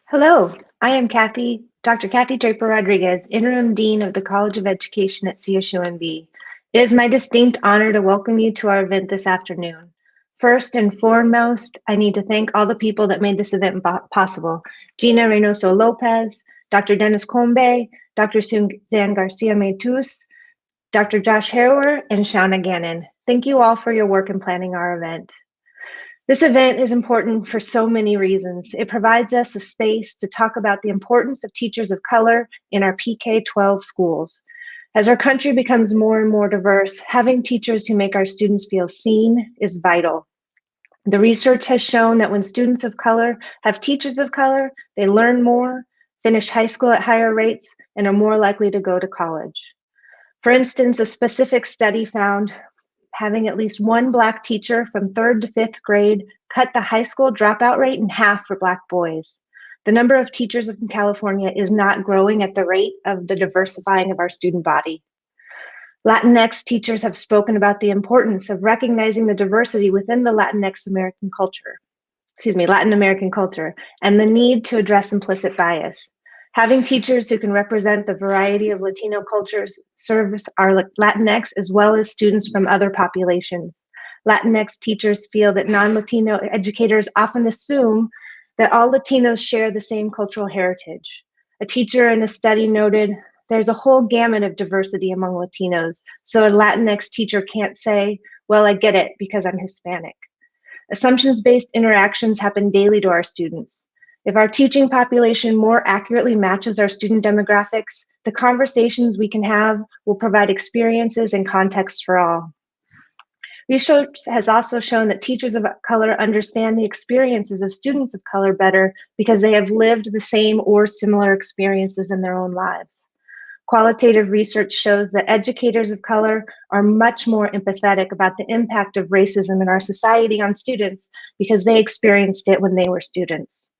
Hello, I am Dr. Kathy Draper Rodriguez, Interim Dean of the College of Education at CSUMB. It is my distinct honor to welcome you to our event this afternoon. First and foremost, I need to thank all the people that made this event possible. Gina Reynoso Lopez, Dr. Dennis Combe, Dr. Suzanne Garcia Metus, Dr. Josh Harrower, and Shauna Gannon. Thank you all for your work in planning our event. This event is important for so many reasons. It provides us a space to talk about the importance of teachers of color in our PK-12 schools. As our country becomes more and more diverse, having teachers who make our students feel seen is vital. The research has shown that when students of color have teachers of color, they learn more, finish high school at higher rates, and are more likely to go to college. For instance, a specific study found having at least one Black teacher from 3rd to 5th grade cut the high school dropout rate in half for Black boys. The number of teachers in California is not growing at the rate of the diversifying of our student body. Latinx teachers have spoken about the importance of recognizing the diversity within the Latin American culture, and the need to address implicit bias. Having teachers who can represent the variety of Latino cultures serves our Latinx as well as students from other populations. Latinx teachers feel that non-Latino educators often assume that all Latinos share the same cultural heritage. A teacher in a study noted, there's a whole gamut of diversity among Latinos, so a Latinx teacher can't say, well, I get it because I'm Hispanic. Assumptions-based interactions happen daily to our students. If our teaching population more accurately matches our student demographics, the conversations we can have will provide experiences and context for all. Research has also shown that teachers of color understand the experiences of students of color better because they have lived the same or similar experiences in their own lives. Qualitative research shows that educators of color are much more empathetic about the impact of racism in our society on students because they experienced it when they were students.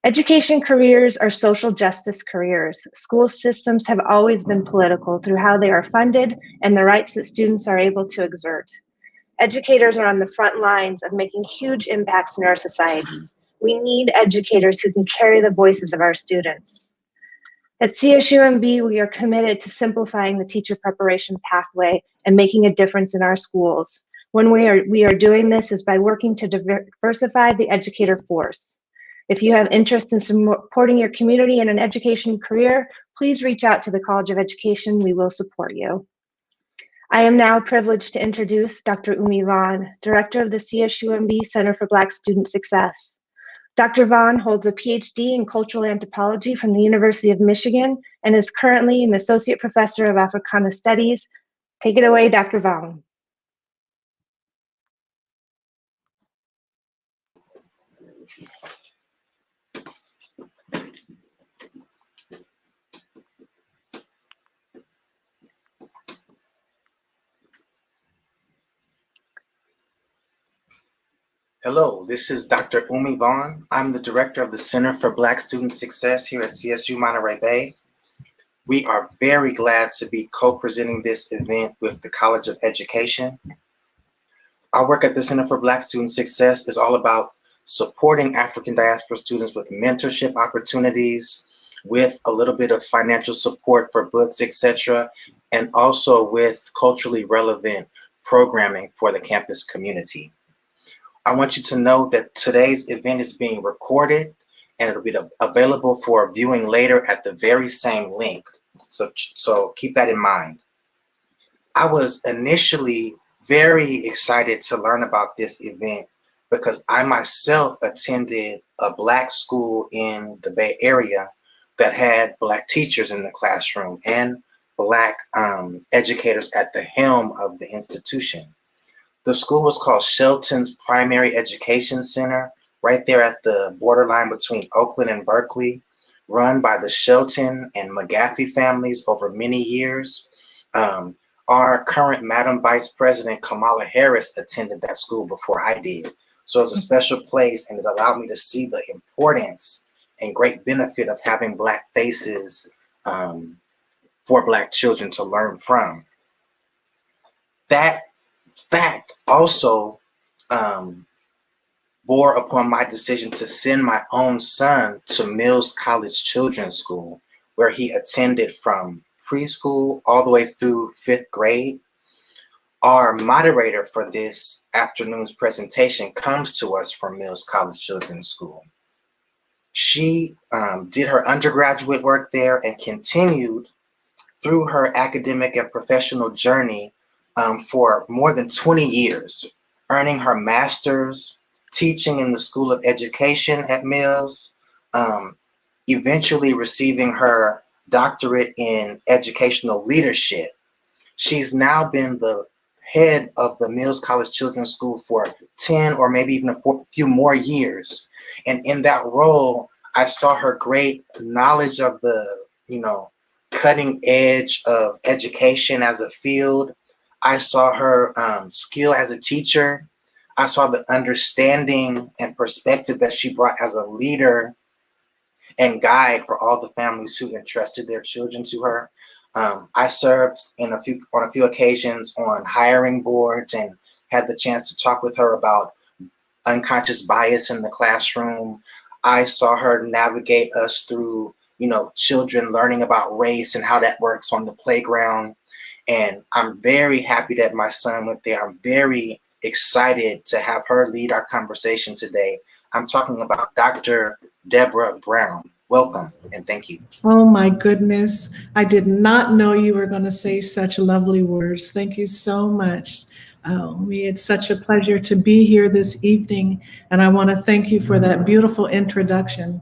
Education careers are social justice careers. School systems have always been political through how they are funded and the rights that students are able to exert. Educators are on the front lines of making huge impacts in our society. We need educators who can carry the voices of our students. At CSUMB, we are committed to simplifying the teacher preparation pathway and making a difference in our schools. One way we are doing this is by working to diversify the educator force. If you have interest in supporting your community in an education career, please reach out to the College of Education. We will support you. I am now privileged to introduce Dr. Umi Vaughn, Director of the CSUMB Center for Black Student Success. Dr. Vaughn holds a PhD in cultural anthropology from the University of Michigan and is currently an Associate Professor of Africana Studies. Take it away, Dr. Vaughn. Hello, this is Dr. Umi Vaughn. I'm the Director of the Center for Black Student Success here at CSU Monterey Bay. We are very glad to be co-presenting this event with the College of Education. Our work at the Center for Black Student Success is all about supporting African diaspora students with mentorship opportunities, with a little bit of financial support for books, etc., and also with culturally relevant programming for the campus community. I want you to know that today's event is being recorded and it'll be available for viewing later at the very same link. So keep that in mind. I was initially very excited to learn about this event because I myself attended a Black school in the Bay Area that had Black teachers in the classroom and Black educators at the helm of the institution. The school was called Shelton's Primary Education Center, right there at the borderline between Oakland and Berkeley, run by the Shelton and McGaffey families over many years. Our current Madam Vice President, Kamala Harris, attended that school before I did. So it was a special place, and it allowed me to see the importance and great benefit of having Black faces for Black children to learn from. That fact also bore upon my decision to send my own son to Mills College Children's School, where he attended from preschool all the way through 5th grade. Our moderator for this afternoon's presentation comes to us from Mills College Children's School. She did her undergraduate work there and continued through her academic and professional journey for more than 20 years, earning her master's, teaching in the School of Education at Mills, eventually receiving her doctorate in educational leadership. She's now been the head of the Mills College Children's School for 10 or maybe even a few more years. And in that role, I saw her great knowledge of the, cutting edge of education as a field. I saw her skill as a teacher. I saw the understanding and perspective that she brought as a leader and guide for all the families who entrusted their children to her. I served on a few occasions on hiring boards and had the chance to talk with her about unconscious bias in the classroom. I saw her navigate us through, children learning about race and how that works on the playground. And I'm very happy that my son went there. I'm very excited to have her lead our conversation today. I'm talking about Dr. Deborah Brown. Welcome and thank you. Oh my goodness. I did not know you were going to say such lovely words. Thank you so much. It's such a pleasure to be here this evening, and I want to thank you for that beautiful introduction.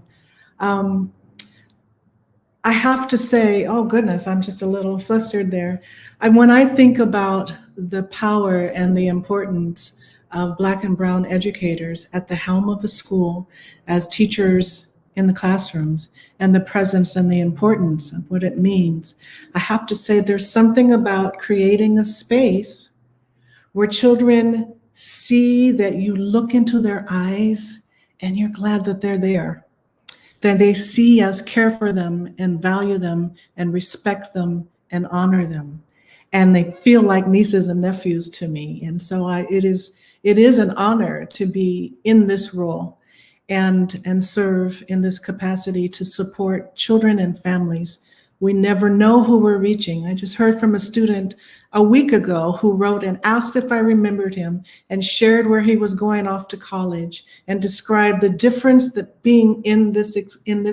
I have to say, oh goodness, I'm just a little flustered there. When I think about the power and the importance of Black and Brown educators at the helm of a school as teachers in the classrooms, and the presence and the importance of what it means, I have to say there's something about creating a space where children see that you look into their eyes and you're glad that they're there. That they see us care for them and value them and respect them and honor them. And they feel like nieces and nephews to me. And so it is an honor to be in this role and serve in this capacity to support children and families. We never know who we're reaching. I just heard from a student a week ago who wrote and asked if I remembered him and shared where he was going off to college and described the difference that being in this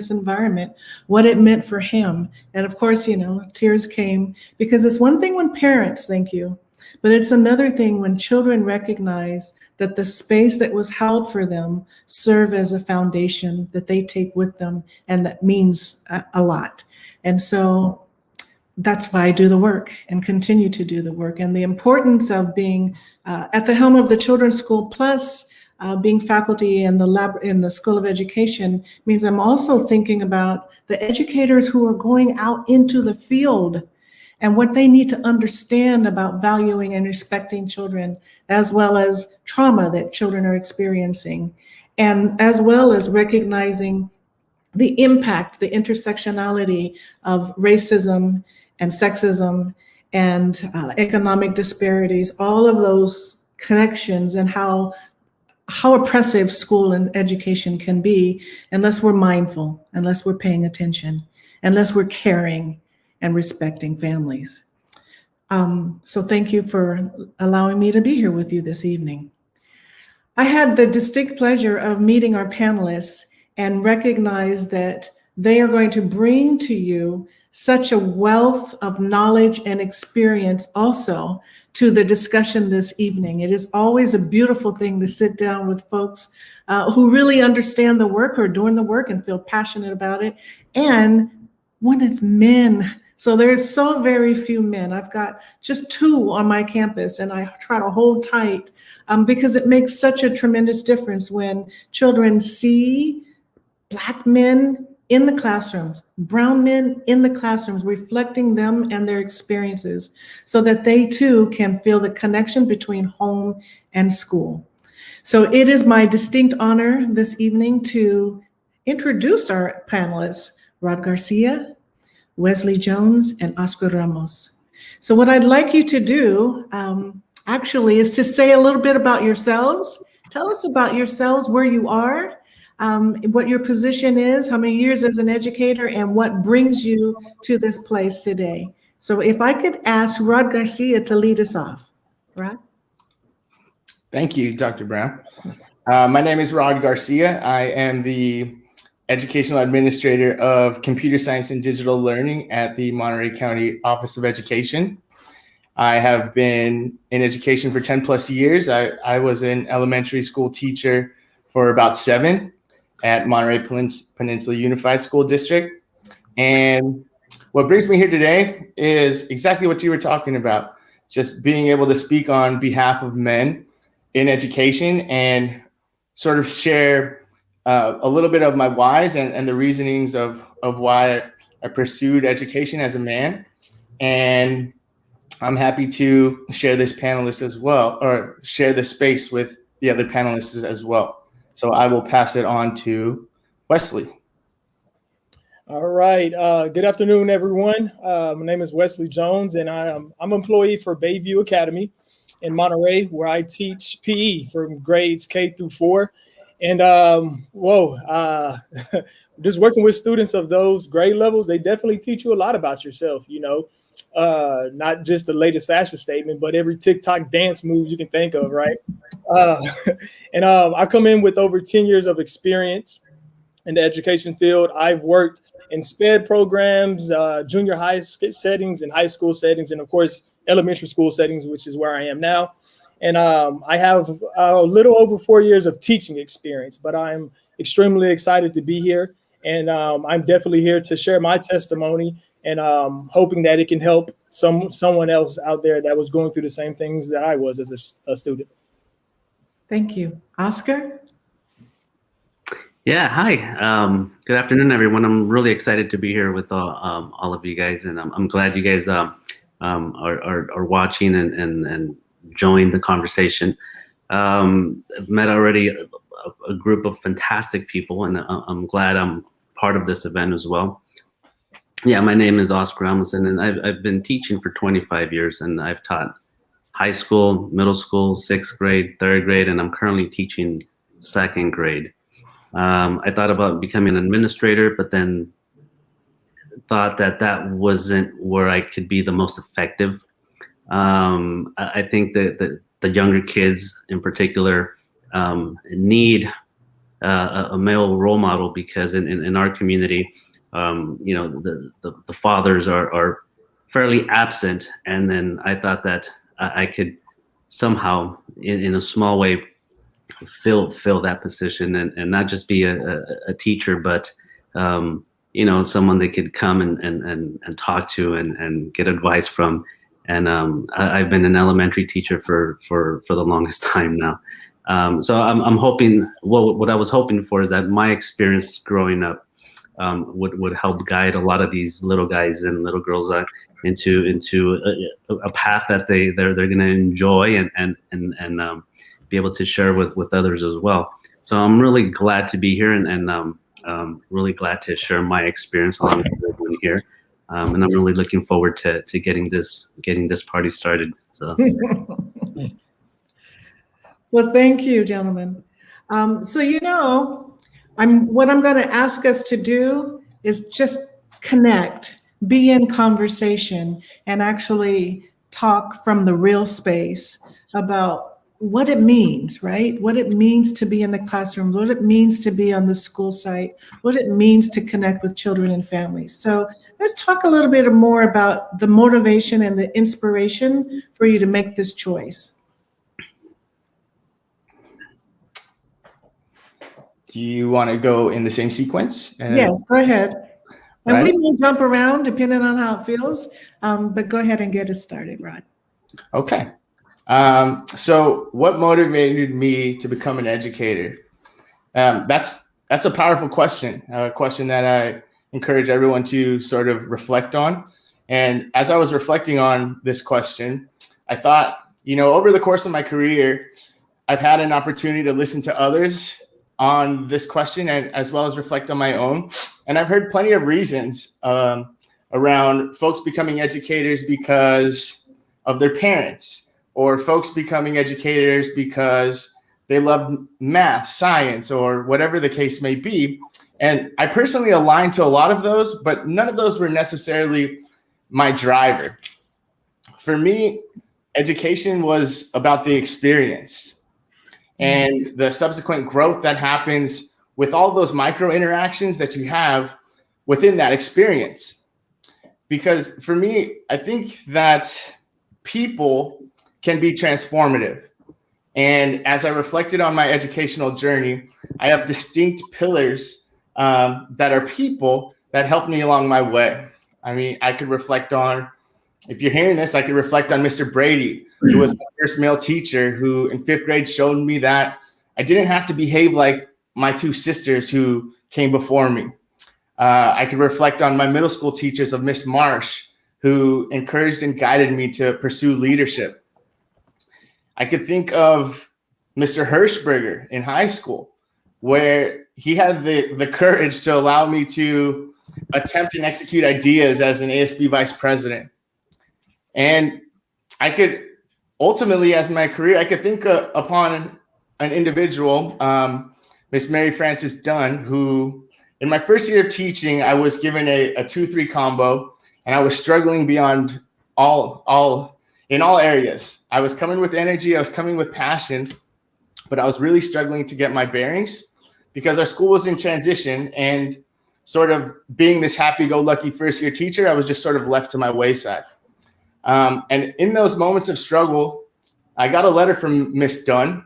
environment, what it meant for him. And of course, tears came, because it's one thing when parents, thank you, but it's another thing when children recognize that the space that was held for them serve as a foundation that they take with them, and that means a lot. And so that's why I do the work and continue to do the work. And the importance of being at the helm of the children's school, plus being faculty in the School of Education, means I'm also thinking about the educators who are going out into the field and what they need to understand about valuing and respecting children, as well as trauma that children are experiencing, and as well as recognizing the impact, the intersectionality of racism and sexism and economic disparities, all of those connections, and how oppressive school and education can be unless we're mindful, unless we're paying attention, unless we're caring and respecting families. So thank you for allowing me to be here with you this evening. I had the distinct pleasure of meeting our panelists and recognize that they are going to bring to you such a wealth of knowledge and experience also to the discussion this evening. It is always a beautiful thing to sit down with folks who really understand the work, who are doing the work and feel passionate about it. And when it's men, so there's so very few men. I've got just 2 on my campus, and I try to hold tight because it makes such a tremendous difference when children see Black men in the classrooms, brown men in the classrooms, reflecting them and their experiences so that they too can feel the connection between home and school. So it is my distinct honor this evening to introduce our panelists, Rod Garcia, Wesley Jones, and Oscar Ramos. So what I'd like you to do actually is to say a little bit about yourselves, Tell us about yourselves, where you are, what your position is, how many years as an educator, and what brings you to this place today. So if I could ask Rod Garcia to lead us off. Rod? Thank you, Dr. Brown. My name is Rod Garcia. I am the Educational Administrator of Computer Science and Digital Learning at the Monterey County Office of Education. I have been in education for 10 plus years. I was an elementary school teacher for about 7 at Monterey Peninsula Unified School District. And what brings me here today is exactly what you were talking about, just being able to speak on behalf of men in education and sort of share a little bit of my whys and the reasonings of why I pursued education as a man. And I'm happy to share this panelist as well, or share the space with the other panelists as well. So I will pass it on to Wesley. All right. Good afternoon, everyone. My name is Wesley Jones, and I'm an employee for Bayview Academy in Monterey, where I teach PE from grades K through 4. And just working with students of those grade levels, they definitely teach you a lot about yourself, not just the latest fashion statement, but every TikTok dance move you can think of, right? I come in with over 10 years of experience in the education field. I've worked in SPED programs, junior high settings and high school settings, and of course, elementary school settings, which is where I am now. And I have a little over 4 years of teaching experience, but I'm extremely excited to be here. And I'm definitely here to share my testimony, and hoping that it can help someone else out there that was going through the same things that I was as a student. Thank you. Oscar? Yeah, hi. Good afternoon, everyone. I'm really excited to be here with all of you guys, and I'm glad you guys are watching and joined the conversation. I've met already a group of fantastic people, and I'm glad I'm part of this event as well. Yeah, my name is Oscar Amundsen, and I've been teaching for 25 years, and I've taught high school, middle school, 6th grade, 3rd grade, and I'm currently teaching 2nd grade. I thought about becoming an administrator, but then thought that wasn't where I could be the most effective. I think that the younger kids in particular need a male role model, because in our community, the fathers are fairly absent. And then I thought that I could somehow, in a small way, fill that position and not just be a teacher, but someone they could come and talk to and get advice from. And I've been an elementary teacher for the longest time now. So I'm hoping, what I was hoping for is that my experience growing up would help guide a lot of these little guys and little girls into a path that they're going to enjoy and be able to share with others as well. So I'm really glad to be here and really glad to share my experience along with everyone here. And I'm really looking forward to getting this party started. So. Well, thank you, gentlemen. What I'm going to ask us to do is just connect, be in conversation, and actually talk from the real space about what it means, right? What it means to be in the classroom, what it means to be on the school site, what it means to connect with children and families. So let's talk a little bit more about the motivation and the inspiration for you to make this choice. Do you want to go in the same sequence? Yes, go ahead. And Right. we may jump around depending on how it feels, but go ahead and get us started, Rod. Okay. So what motivated me to become an educator? That's a powerful question, a question that I encourage everyone to sort of reflect on. And as I was reflecting on this question, I thought, over the course of my career, I've had an opportunity to listen to others on this question and as well as reflect on my own. And I've heard plenty of reasons around folks becoming educators because of their parents, or folks becoming educators because they loved math, science, or whatever the case may be. And I personally aligned to a lot of those, but none of those were necessarily my driver. For me, education was about the experience and the subsequent growth that happens with all those micro interactions that you have within that experience. Because for me, I think that people can be transformative. And as I reflected on my educational journey, I have distinct pillars that are people that helped me along my way. I mean, I could reflect on, if you're hearing this, I could reflect on Mr. Brady, who was my first male teacher, who in 5th grade showed me that I didn't have to behave like my 2 sisters who came before me. I could reflect on my middle school teachers of Miss Marsh, who encouraged and guided me to pursue leadership. I could think of Mr. Hirschberger in high school, where he had the courage to allow me to attempt and execute ideas as an ASB vice president. And I could ultimately, as my career, I could think upon an individual, Miss Mary Frances Dunn, who in my first year of teaching, I was given a 2-3 combo, and I was struggling beyond in all areas. I was coming with energy, I was coming with passion, but I was really struggling to get my bearings because our school was in transition, and sort of being this happy-go-lucky first-year teacher, I was just sort of left to my wayside. And in those moments of struggle, I got a letter from Miss Dunn,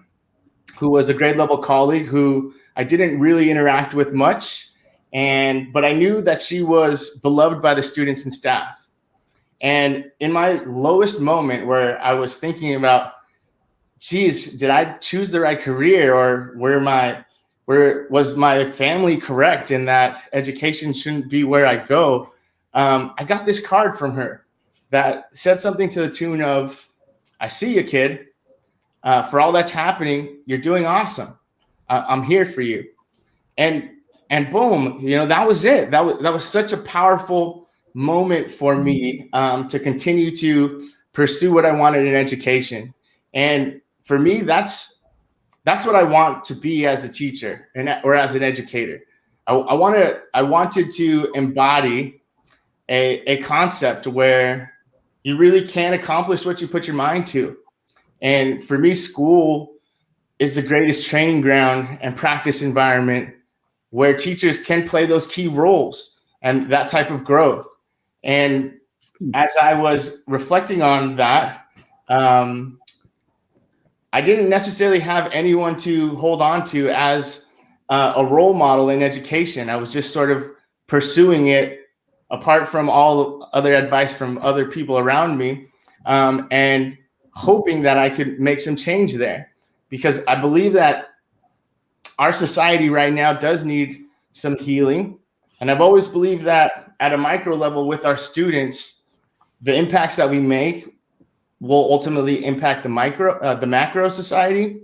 who was a grade level colleague who I didn't really interact with much, but I knew that she was beloved by the students and staff. And in my lowest moment where I was thinking about, geez, did I choose the right career, or where was my family correct in that education shouldn't be where I go? I got this card from her that said something to the tune of, I see you, kid. For all that's happening, you're doing awesome. I'm here for you. And boom, that was it. That was such a powerful moment for me to continue to pursue what I wanted in education. And for me, that's what I want to be as a teacher or as an educator. I wanted to embody a concept where you really can accomplish what you put your mind to. And for me, school is the greatest training ground and practice environment where teachers can play those key roles and that type of growth. And as I was reflecting on that, I didn't necessarily have anyone to hold on to as a role model in education. I was just sort of pursuing it apart from all other advice from other people around me, and hoping that I could make some change there. Because I believe that our society right now does need some healing. And I've always believed that at a micro level with our students, the impacts that we make will ultimately impact the macro society.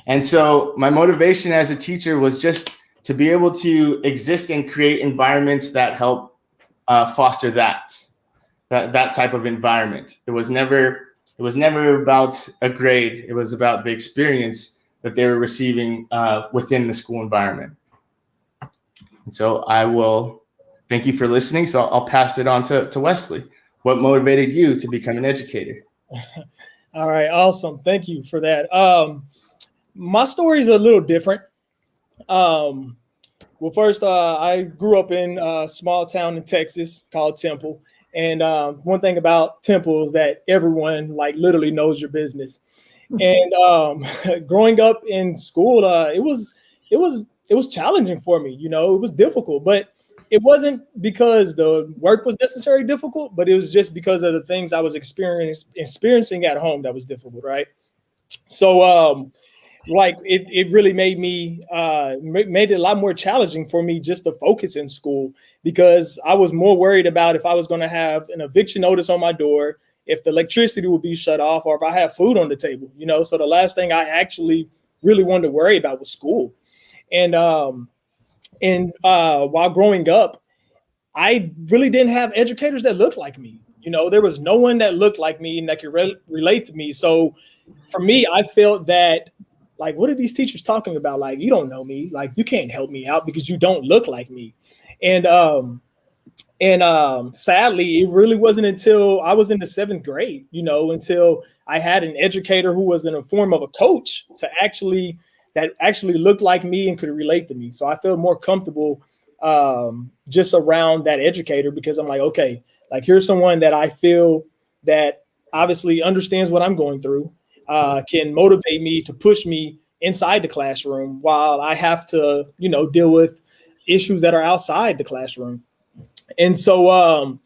And so my motivation as a teacher was just to be able to exist and create environments that help foster that type of environment. It was never about a grade. It was about the experience that they were receiving within the school environment. And so I will thank you for listening. So I'll pass it on to Wesley. What motivated you to become an educator? All right, awesome. Thank you for that. My story is a little different. Well, first, I grew up in a small town in Texas called Temple. And one thing about Temple is that everyone literally knows your business. And growing up in school, it was challenging for me. It was difficult, but it wasn't because the work was necessarily difficult, but it was just because of the things I was experiencing at home that was difficult, right? So it really made it a lot more challenging for me just to focus in school, because I was more worried about if I was going to have an eviction notice on my door, if the electricity would be shut off, or if I have food on the table, so the last thing I actually really wanted to worry about was school. And while growing up, I really didn't have educators that looked like me. There was no one that looked like me and that could relate to me. So for me, I felt that like, what are these teachers talking about? Like, you don't know me. Like, you can't help me out because you don't look like me. And sadly, it really wasn't until I was in the 7th grade, until I had an educator who was in the form of a coach that actually looked like me and could relate to me. So I feel more comfortable just around that educator, because I'm like, okay, like, here's someone that I feel that obviously understands what I'm going through, can motivate me to push me inside the classroom while I have to, deal with issues that are outside the classroom. And so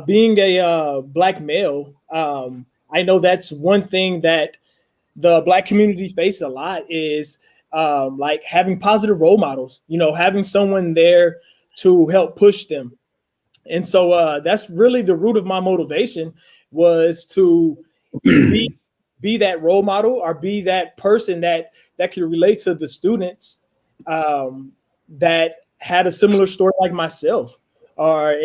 being a Black male, I know that's one thing that the Black community faces a lot is like having positive role models, having someone there to help push them. And so that's really the root of my motivation, was to be that role model, or be that person that could relate to the students that had a similar story like myself, or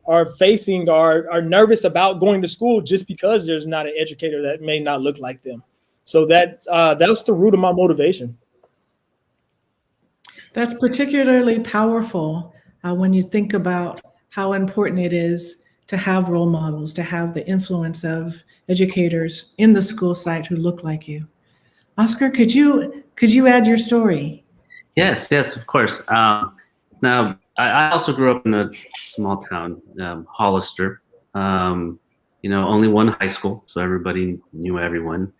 are facing or are nervous about going to school just because there's not an educator that may not look like them. So that's the root of my motivation. That's particularly powerful when you think about how important it is to have role models, to have the influence of educators in the school site who look like you. Oscar, could you add your story? Yes, of course. Now, I also grew up in a small town, Hollister. Only one high school, so everybody knew everyone.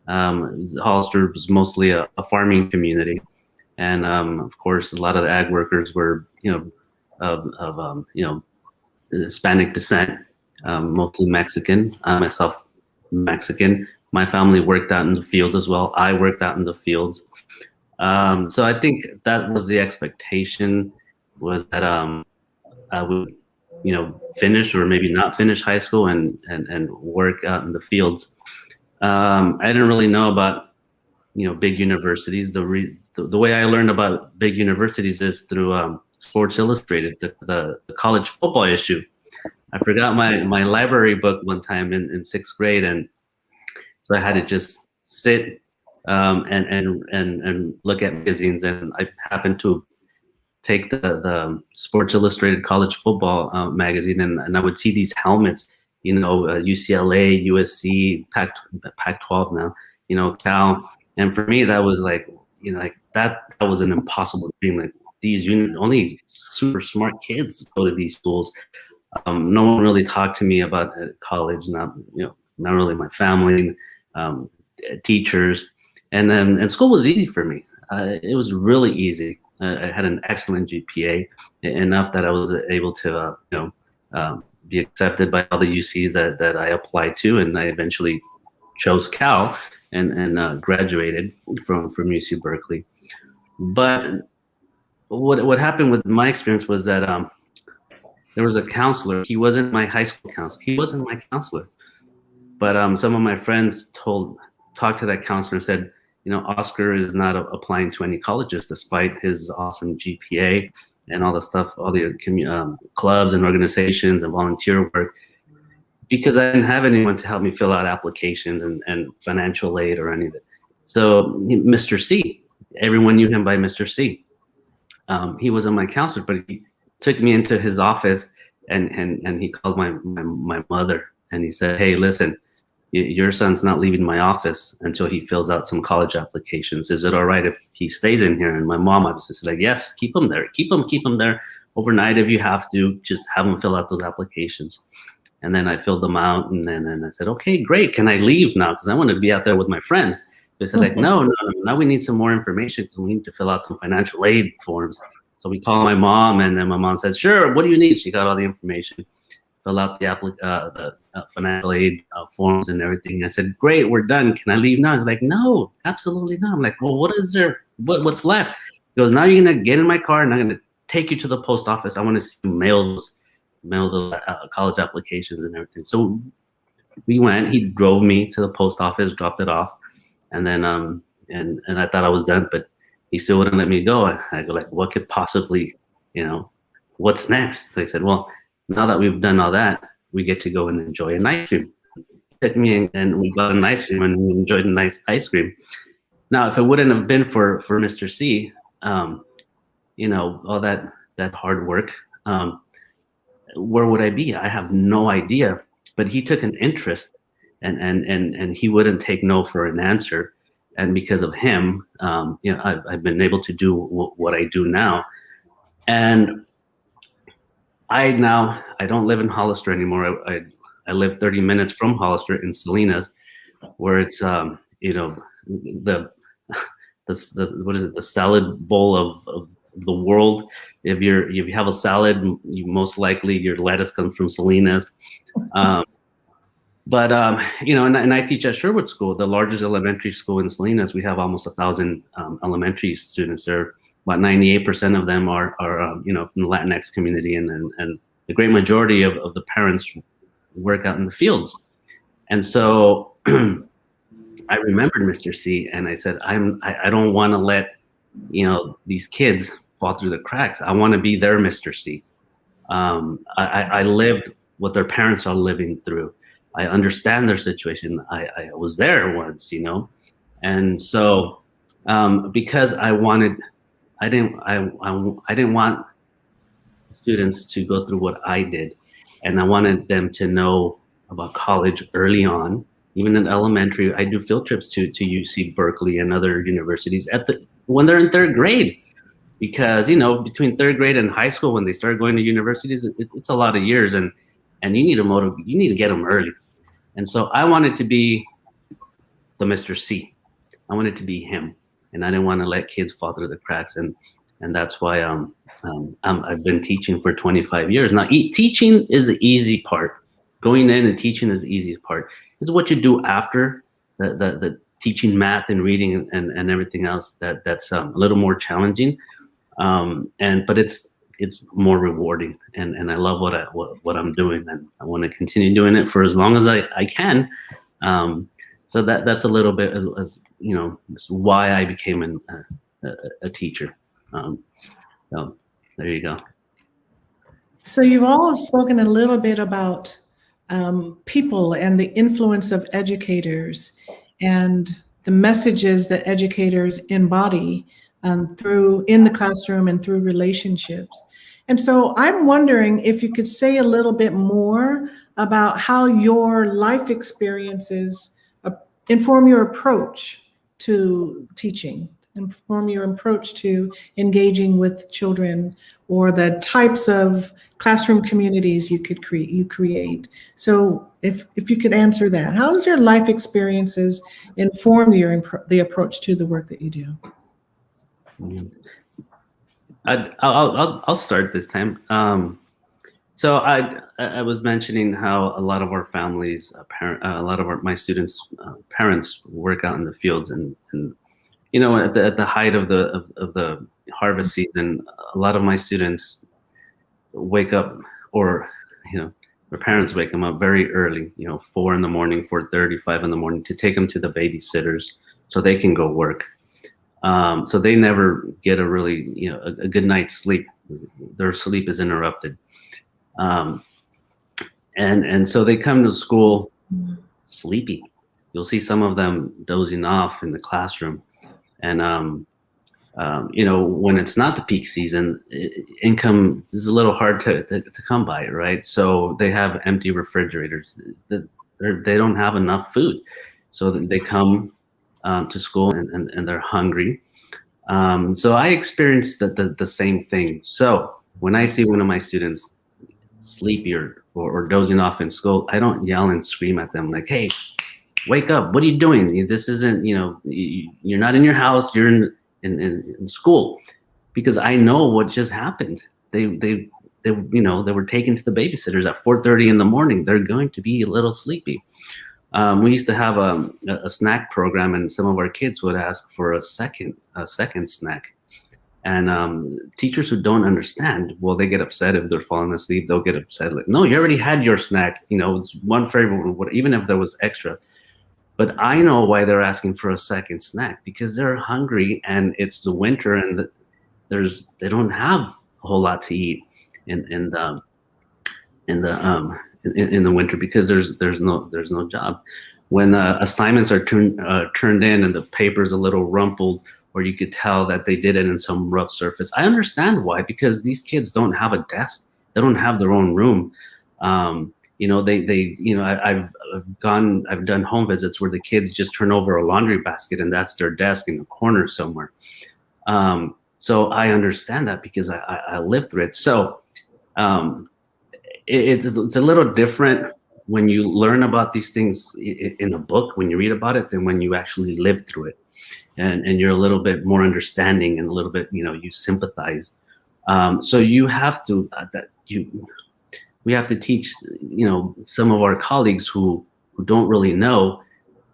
Hollister was mostly a farming community, and of course, a lot of the ag workers were, of Hispanic descent, mostly Mexican. Myself, Mexican. My family worked out in the fields as well. I worked out in the fields. So I think that was the expectation, was that I would, finish or maybe not finish high school and work out in the fields. I didn't really know about, big universities. The way I learned about big universities is through Sports Illustrated, the college football issue. I forgot my library book one time in 6th grade, and so I had to just sit and look at magazines, and I happened to take the Sports Illustrated college football magazine, and I would see these helmets, UCLA, USC, Pac-12 now, Cal, and for me that was like, that was an impossible dream. Like, these only super smart kids go to these schools. No one really talked to me about college, not really my family, teachers, and school was easy for me. It was really easy. I had an excellent GPA, enough that I was able to be accepted by all the UCs that I applied to, and I eventually chose Cal and graduated from UC Berkeley. But what happened with my experience was that there was a counselor. He wasn't my high school counselor. He wasn't my counselor. But some of my friends talked to that counselor and said, Oscar is not applying to any colleges despite his awesome GPA and all the stuff, all the clubs and organizations and volunteer work, because I didn't have anyone to help me fill out applications and financial aid or anything. So Mr. C, everyone knew him by Mr. C. He wasn't my counselor, but he took me into his office and he called my mother, and he said, "Hey, listen, your son's not leaving my office until he fills out some college applications. Is it all right if he stays in here?" And my mom obviously said, like, "Yes, keep him there. Keep him there overnight if you have to. Just have him fill out those applications." And then I filled them out, and then I said, "Okay, great. Can I leave now? Because I want to be out there with my friends." They said, like, no. Now we need some more information, because we need to fill out some financial aid forms. So we called my mom, and then my mom said, "Sure, what do you need?" She got all the information, fill out the financial aid forms and everything. I said, "Great, we're done. Can I leave now?" He's like, "No, absolutely not." I'm like, "Well, what is there? What's left?" He goes, "Now you're gonna get in my car, and I'm gonna take you to the post office. I want to see you mail the college applications and everything." So we went. He drove me to the post office, dropped it off, and then and I thought I was done, but he still wouldn't let me go. I go, like, what could possibly, what's next? So he said, "Well, now that we've done all that, we get to go and enjoy an ice cream." He took me and we got an ice cream, and we enjoyed a nice ice cream. Now, if it wouldn't have been for Mr. C, all that hard work, where would I be? I have no idea. But he took an interest, and he wouldn't take no for an answer. And because of him, I've been able to do what I do now. And I don't live in Hollister anymore. I live 30 minutes from Hollister in Salinas, where it's the what is it, the salad bowl of the world. If you have a salad, you most likely your lettuce comes from Salinas. But and I teach at Sherwood School, the largest elementary school in Salinas. We have almost 1,000 elementary students there. About 98% of them are from the Latinx community, and the great majority of the parents work out in the fields. And so I remembered Mr. C, and I said, I don't want to let these kids fall through the cracks. I want to be their Mr. C. I lived what their parents are living through. I understand their situation. I was there once, and so because I didn't want students to go through what I did, and I wanted them to know about college early on. Even in elementary, I do field trips to UC Berkeley and other universities when they're in third grade, because between third grade and high school, when they start going to universities, it's a lot of years, and you need to get them early. And so I wanted to be the Mr. C. I wanted to be him, and I didn't want to let kids fall through the cracks, and that's why I've been teaching for 25 years now. Teaching is the easy part. Going in and teaching is the easiest part. It's what you do after the teaching math and reading and everything else that's a little more challenging, but it's more rewarding, and I love what I'm doing, and I want to continue doing it for as long as I can. So that's a little bit why I became a teacher. So there you go. So you've all spoken a little bit about people and the influence of educators and the messages that educators embody in the classroom and through relationships. And so I'm wondering if you could say a little bit more about how your life experiences inform your approach to teaching, inform your approach to engaging with children, or the types of classroom communities you create. So if you could answer that, how does your life experiences inform the approach to the work that you do? I'll start this time. So I was mentioning how a lot of our families, my students' parents work out in the fields, and at the height of the harvest season, a lot of my students wake up, or their parents wake them up very early, 4 in the morning, 4:30, 5 in the morning, to take them to the babysitters so they can go work. So they never get a really a good night's sleep. Their sleep is interrupted. And so they come to school sleepy. You'll see some of them dozing off in the classroom. And, when it's not the peak season, income is a little hard to come by, right? So they have empty refrigerators. They don't have enough food. So they come to school and they're hungry. So I experienced the same thing. So when I see one of my students sleepy or dozing off in school, I don't yell and scream at them like, "Hey, wake up! What are you doing? This isn't, you're not in your house. You're in school," because I know what just happened. They were taken to the babysitters at 4:30 in the morning. They're going to be a little sleepy. We used to have a snack program, and some of our kids would ask for a second snack. And teachers who don't understand, well, they get upset if they're falling asleep. They'll get upset like, "No, you already had your snack. It's one for everyone," even if there was extra. But I know why they're asking for a second snack, because they're hungry and it's the winter, and they don't have a whole lot to eat in the winter, because there's no job. when assignments are turned in and the paper's a little rumpled, or you could tell that they did it in some rough surface. I understand why, because these kids don't have a desk. They don't have their own room. I've done home visits where the kids just turn over a laundry basket and that's their desk in the corner somewhere. So I understand that because I lived through it. So it's a little different when you learn about these things in a book, when you read about it, than when you actually live through it. And you're a little bit more understanding and a little bit, you sympathize. So you have to, we have to teach, some of our colleagues who don't really know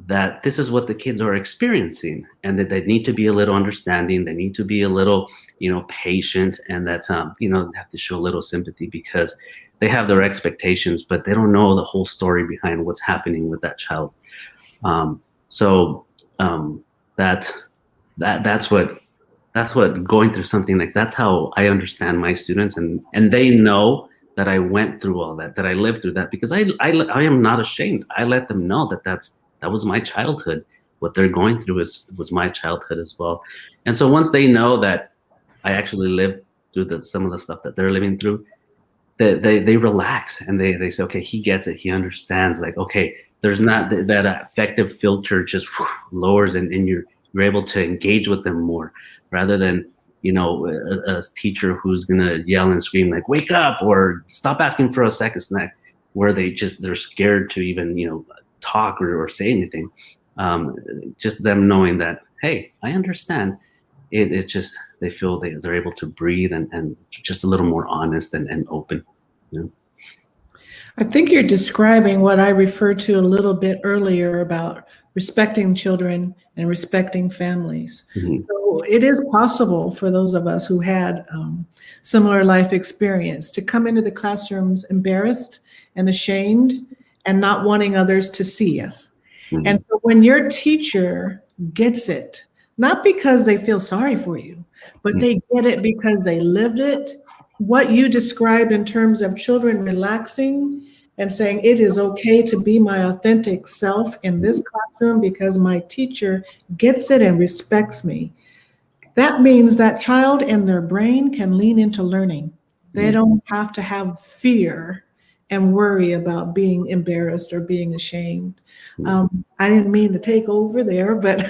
that this is what the kids are experiencing, and that they need to be a little understanding. They need to be a little, patient, and that, have to show a little sympathy because they have their expectations, but they don't know the whole story behind what's happening with that child. That's what going through something like that's how I understand my students, and they know that I went through all that I lived through that, because I am not ashamed. I let them know that was my childhood. What they're going through was my childhood as well. And so once they know that I actually lived through some of the stuff that they're living through, they relax and they say, okay, he gets it, he understands. Like, okay, there's not that affective filter just lowers, and you're able to engage with them more, rather than a teacher who's gonna yell and scream like, wake up, or stop asking for a second snack, where they're scared to even talk or say anything. Just them knowing that, hey, I understand. It's just they feel they're able to breathe and just a little more honest and open. I think you're describing what I referred to a little bit earlier about respecting children and respecting families. Mm-hmm. So it is possible for those of us who had similar life experience to come into the classrooms embarrassed and ashamed and not wanting others to see us. Mm-hmm. And so when your teacher gets it, not because they feel sorry for you, but they get it because they lived it, what you described in terms of children relaxing and saying, it is okay to be my authentic self in this classroom because my teacher gets it and respects me. That means that child and their brain can lean into learning. They don't have to have fear and worry about being embarrassed or being ashamed. I didn't mean to take over there, but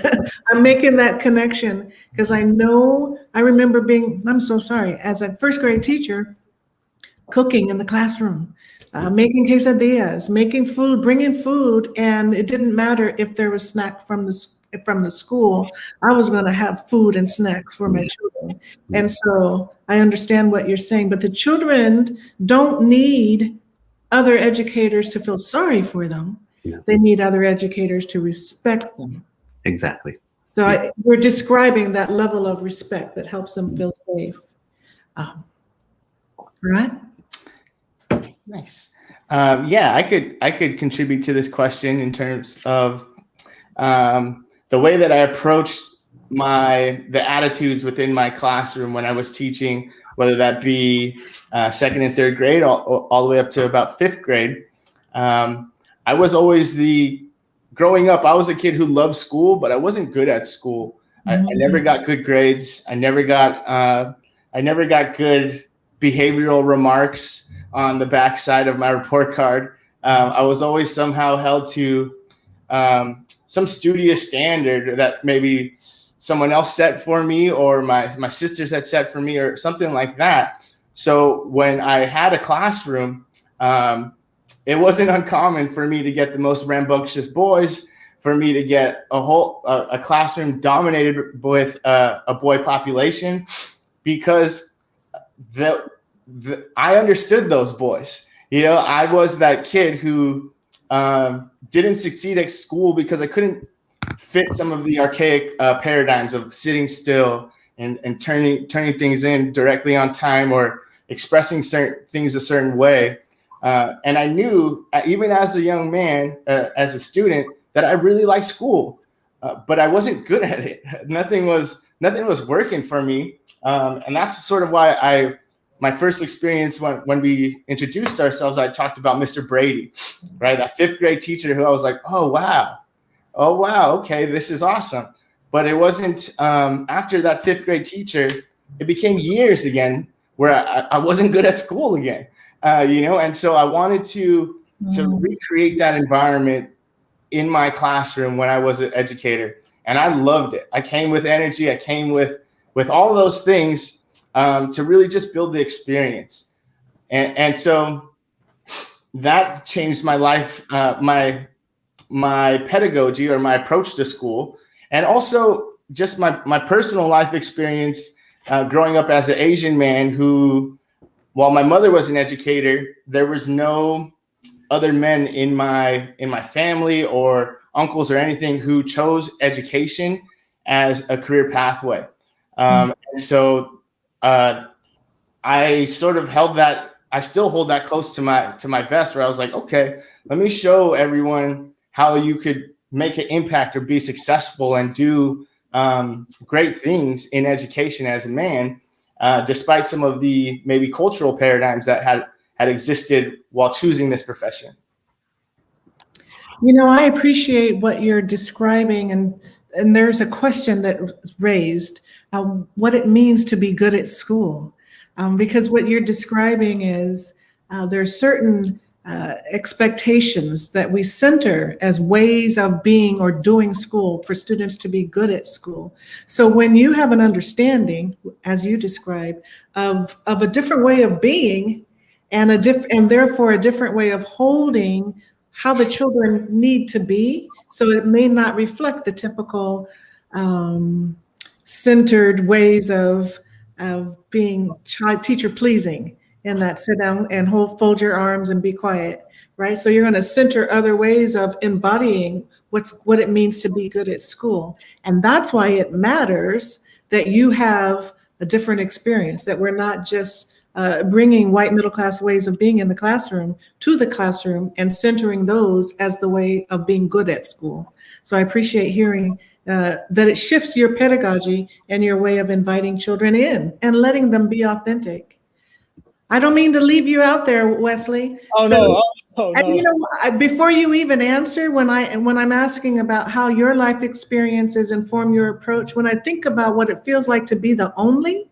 I'm making that connection because I remember I'm so sorry, as a first grade teacher, cooking in the classroom, making quesadillas, making food, bringing food, and it didn't matter if there was snack from the school. I was going to have food and snacks for my children. And so I understand what you're saying, but the children don't need other educators to feel sorry for them. Yeah. They need other educators to respect them. Exactly. So we're describing that level of respect that helps them feel safe. Right? Nice. I could contribute to this question in terms of the way that I approached the attitudes within my classroom when I was teaching, whether that be second and third grade, all the way up to about fifth grade. I was always growing up, I was a kid who loved school, but I wasn't good at school. I never got good grades. I never got good behavioral remarks on the back side of my report card. I was always somehow held to some studious standard that maybe someone else set for me, or my sisters had set for me, or something like that. So when I had a classroom, it wasn't uncommon for me to get the most rambunctious boys, for me to get a classroom dominated with a boy population, because I understood those boys. I was that kid who didn't succeed at school because I couldn't fit some of the archaic paradigms of sitting still and turning things in directly on time, or expressing certain things a certain way. And I knew, even as a young man, as a student, that I really liked school, but I wasn't good at it. Nothing was working for me, and that's sort of why my first experience when we introduced ourselves, I talked about Mr. Brady, right? That 5th grade teacher who I was like, oh, wow, okay, this is awesome. But it wasn't after that 5th grade teacher, it became years again where I wasn't good at school again, and so I wanted to recreate that environment in my classroom when I was an educator. And I loved it. I came with energy. I came with all those things to really just build the experience. And so that changed my life, my pedagogy or my approach to school. And also just my personal life experience growing up as an Asian man who, while my mother was an educator, there was no other men in my family or uncles or anything who chose education as a career pathway. And so I sort of held that, I still hold that close to my vest, where I was like, okay, let me show everyone how you could make an impact or be successful and do great things in education as a man, despite some of the maybe cultural paradigms that had existed while choosing this profession. I appreciate what you're describing, and there's a question that was raised, what it means to be good at school. Because what you're describing is there are certain expectations that we center as ways of being or doing school for students to be good at school. So when you have an understanding, as you described, of a different way of being and therefore a different way of holding how the children need to be, so it may not reflect the typical centered ways of being teacher pleasing, in that sit down and fold your arms and be quiet, right? So you're going to center other ways of embodying what it means to be good at school. And that's why it matters that you have a different experience, that we're not just bringing white middle class ways of being in the classroom to the classroom and centering those as the way of being good at school. So I appreciate hearing that it shifts your pedagogy and your way of inviting children in and letting them be authentic. I don't mean to leave you out there, Wesley. No. And, before you even answer, when I'm asking about how your life experiences inform your approach, when I think about what it feels like to be the only,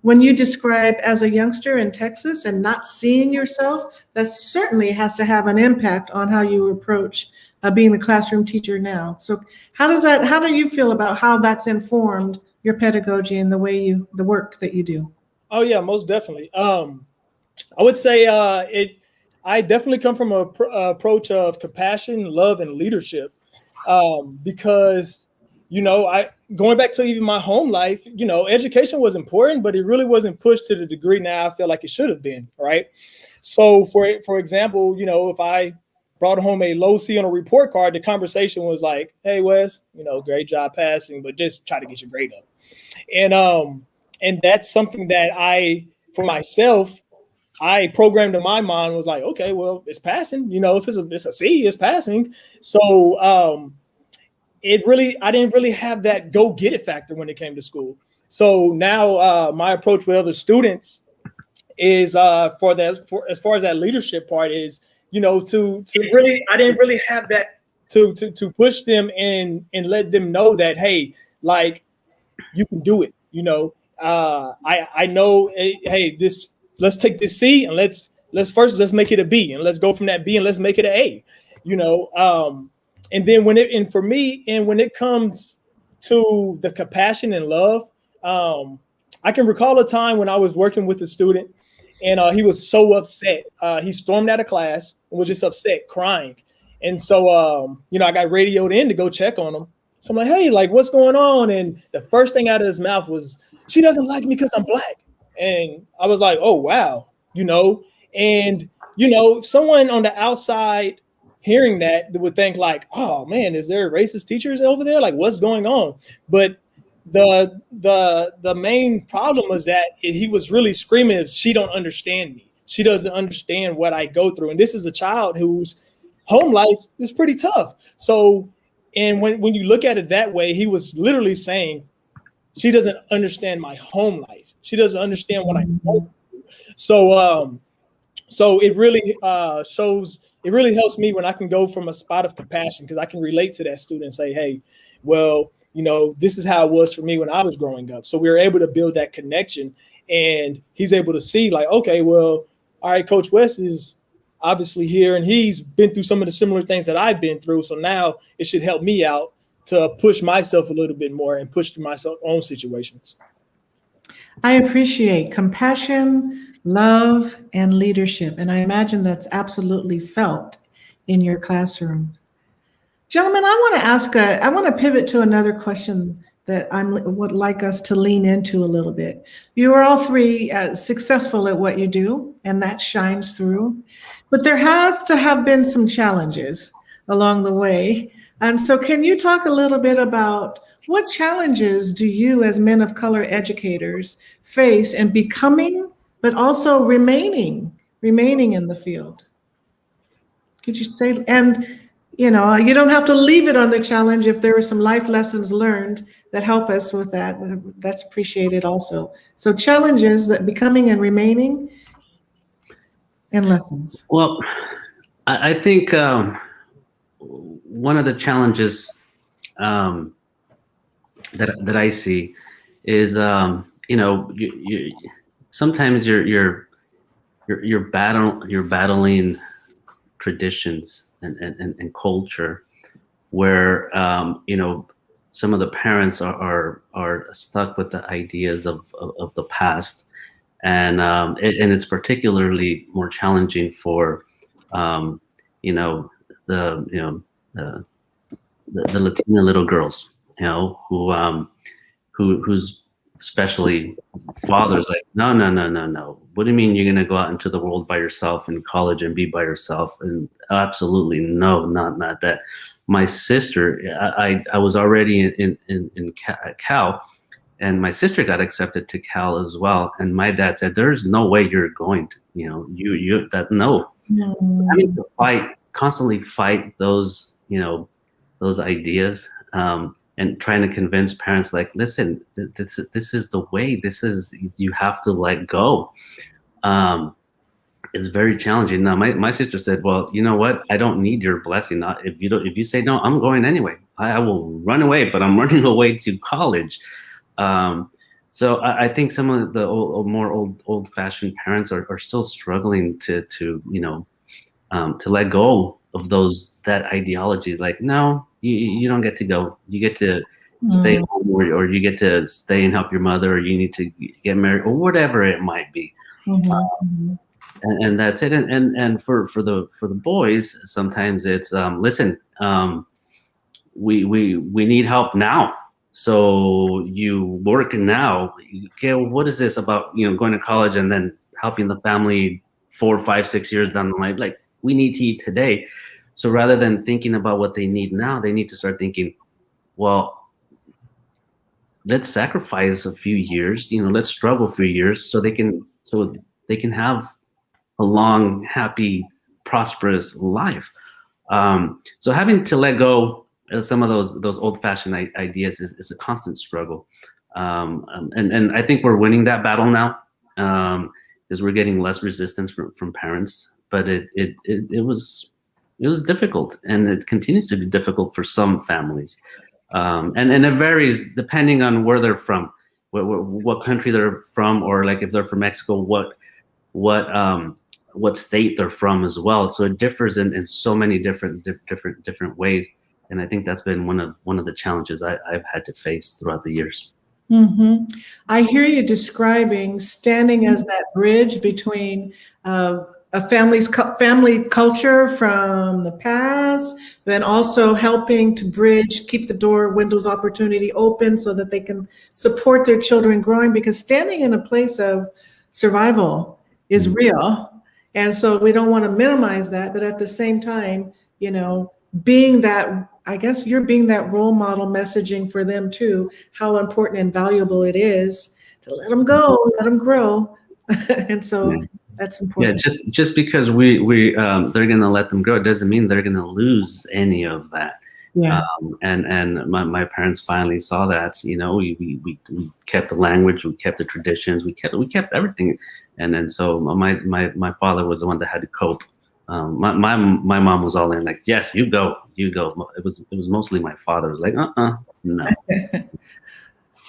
when you describe as a youngster in Texas and not seeing yourself, that certainly has to have an impact on how you approach being the classroom teacher now. So how do you feel about how that's informed your pedagogy and the work that you do? Oh yeah, most definitely. I would say I definitely come from an approach of compassion, love, and leadership, because going back to even my home life, education was important, but it really wasn't pushed to the degree now I feel like it should have been, right? So for example, if I brought home a low C on a report card, the conversation was like, hey Wes, great job passing, but just try to get your grade up. And that's something that for myself, I programmed in my mind, was like, okay, well, it's passing, if it's a C, it's passing. So I didn't really have that go get it factor when it came to school. So now my approach with other students is as far as that leadership part is, I didn't really have that to push them and let them know that, hey, like, you can do it. I know, hey, let's take this C and let's make it a B, and let's go from that B and let's make it an A, and then when it comes to the compassion and love, I can recall a time when I was working with a student and he was so upset. He stormed out of class and was just upset, crying. And so, I got radioed in to go check on him. So I'm like, hey, like, what's going on? And the first thing out of his mouth was, she doesn't like me because I'm Black. And I was like, oh, wow, and, someone on the outside hearing that would think like, oh man, is there racist teachers over there? Like, what's going on? But the main problem was that he was really screaming, she don't understand me. She doesn't understand what I go through. And this is a child whose home life is pretty tough. So, and when you look at it that way, he was literally saying, she doesn't understand my home life. She doesn't understand what I'm going through. So it really it really helps me when I can go from a spot of compassion, because I can relate to that student and say, hey, well, this is how it was for me when I was growing up. So we were able to build that connection, and he's able to see like, okay, well, all right, Coach West is obviously here and he's been through some of the similar things that I've been through. So now it should help me out to push myself a little bit more and push through my own situations. I appreciate compassion, love, and leadership. And I imagine that's absolutely felt in your classroom. Gentlemen, I want to pivot to another question that I would like us to lean into a little bit. You are all three successful at what you do, and that shines through. But there has to have been some challenges along the way. And so can you talk a little bit about what challenges do you as men of color educators face in becoming, but also remaining in the field? Could you say, and you don't have to leave it on the challenge if there are some life lessons learned that help us with that. That's appreciated also. So challenges that becoming and remaining and lessons. Well, I think one of the challenges that I see is sometimes you're battling traditions and culture where some of the parents are stuck with the ideas of the past, and it's particularly more challenging for the Latina little girls, who's especially fathers like, no. What do you mean you're going to go out into the world by yourself in college and be by yourself? And absolutely no, not that. My sister, I was already in Cal, and my sister got accepted to Cal as well. And my dad said, "There's no way you're going to, no." I mean, to constantly fight those, those ideas. And trying to convince parents like, listen, this is the way, you have to let go. It's very challenging. Now, my sister said, well, you know what? I don't need your blessing. If you say no, I'm going anyway. I will run away, but I'm running away to college. So I think some of the more old-fashioned parents are still struggling to let go of that ideology. Like, no, you don't get to go. You get to stay home, or you get to stay and help your mother, or you need to get married, or whatever it might be. And that's it. And for the boys, sometimes it's listen, we need help now. So you work now. Okay, well, what is this about? Going to college and then helping the family 4, 5, 6 years down the line. Like, we need to eat today. So rather than thinking about what they need now, they need to start thinking, well, let's sacrifice a few years, let's struggle a few years so they can have a long, happy, prosperous life. So having to let go of some of those old-fashioned ideas is a constant struggle. And I think we're winning that battle now, because we're getting less resistance from parents. But it was difficult, and it continues to be difficult for some families. And it varies depending on where they're from, what country they're from, or like if they're from Mexico, what state they're from as well. So it differs in so many different ways. And I think that's been one of the challenges I've had to face throughout the years. I hear you describing standing as that bridge between a family culture from the past, but also helping to bridge, keep the windows opportunity open so that they can support their children growing, because standing in a place of survival is real. And so we don't want to minimize that, but at the same time, being that, I guess you're being that role model messaging for them too, how important and valuable it is to let them go, let them grow. And so that's important. Yeah, just because we they're going to let them grow, it doesn't mean they're going to lose any of that. Yeah. And my parents finally saw that. You know, we kept the language, we kept the traditions, we kept everything, and then so my father was the one that had to cope. My mom was all in, like, yes, you go. It was mostly my father was like, no.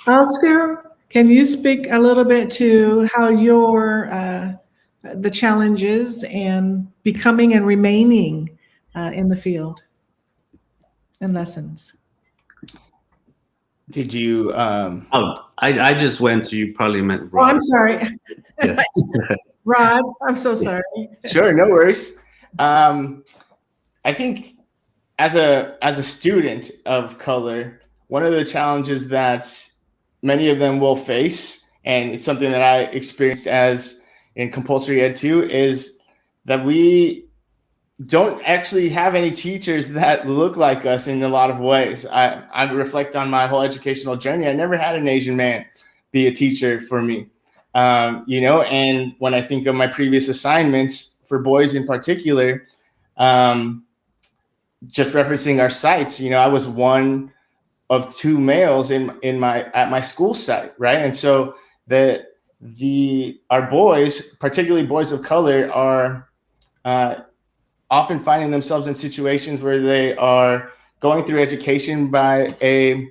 Oscar, can you speak a little bit to how your the challenges and becoming and remaining in the field and lessons? Did you? Oh, I just went, so you probably meant Oh, I'm Rod. sorry. Yeah. Rod, I'm so sorry. Sure, no worries. I think as a student of color, one of the challenges that many of them will face, and it's something that I experienced as in compulsory ed too, is that we don't actually have any teachers that look like us in a lot of ways. I reflect on my whole educational journey. I never had an Asian man be a teacher for me. And when I think of my previous assignments for boys in particular, just referencing our sites, I was one of two males at my school site, right? And so our boys, particularly boys of color, are often finding themselves in situations where they are going through education by a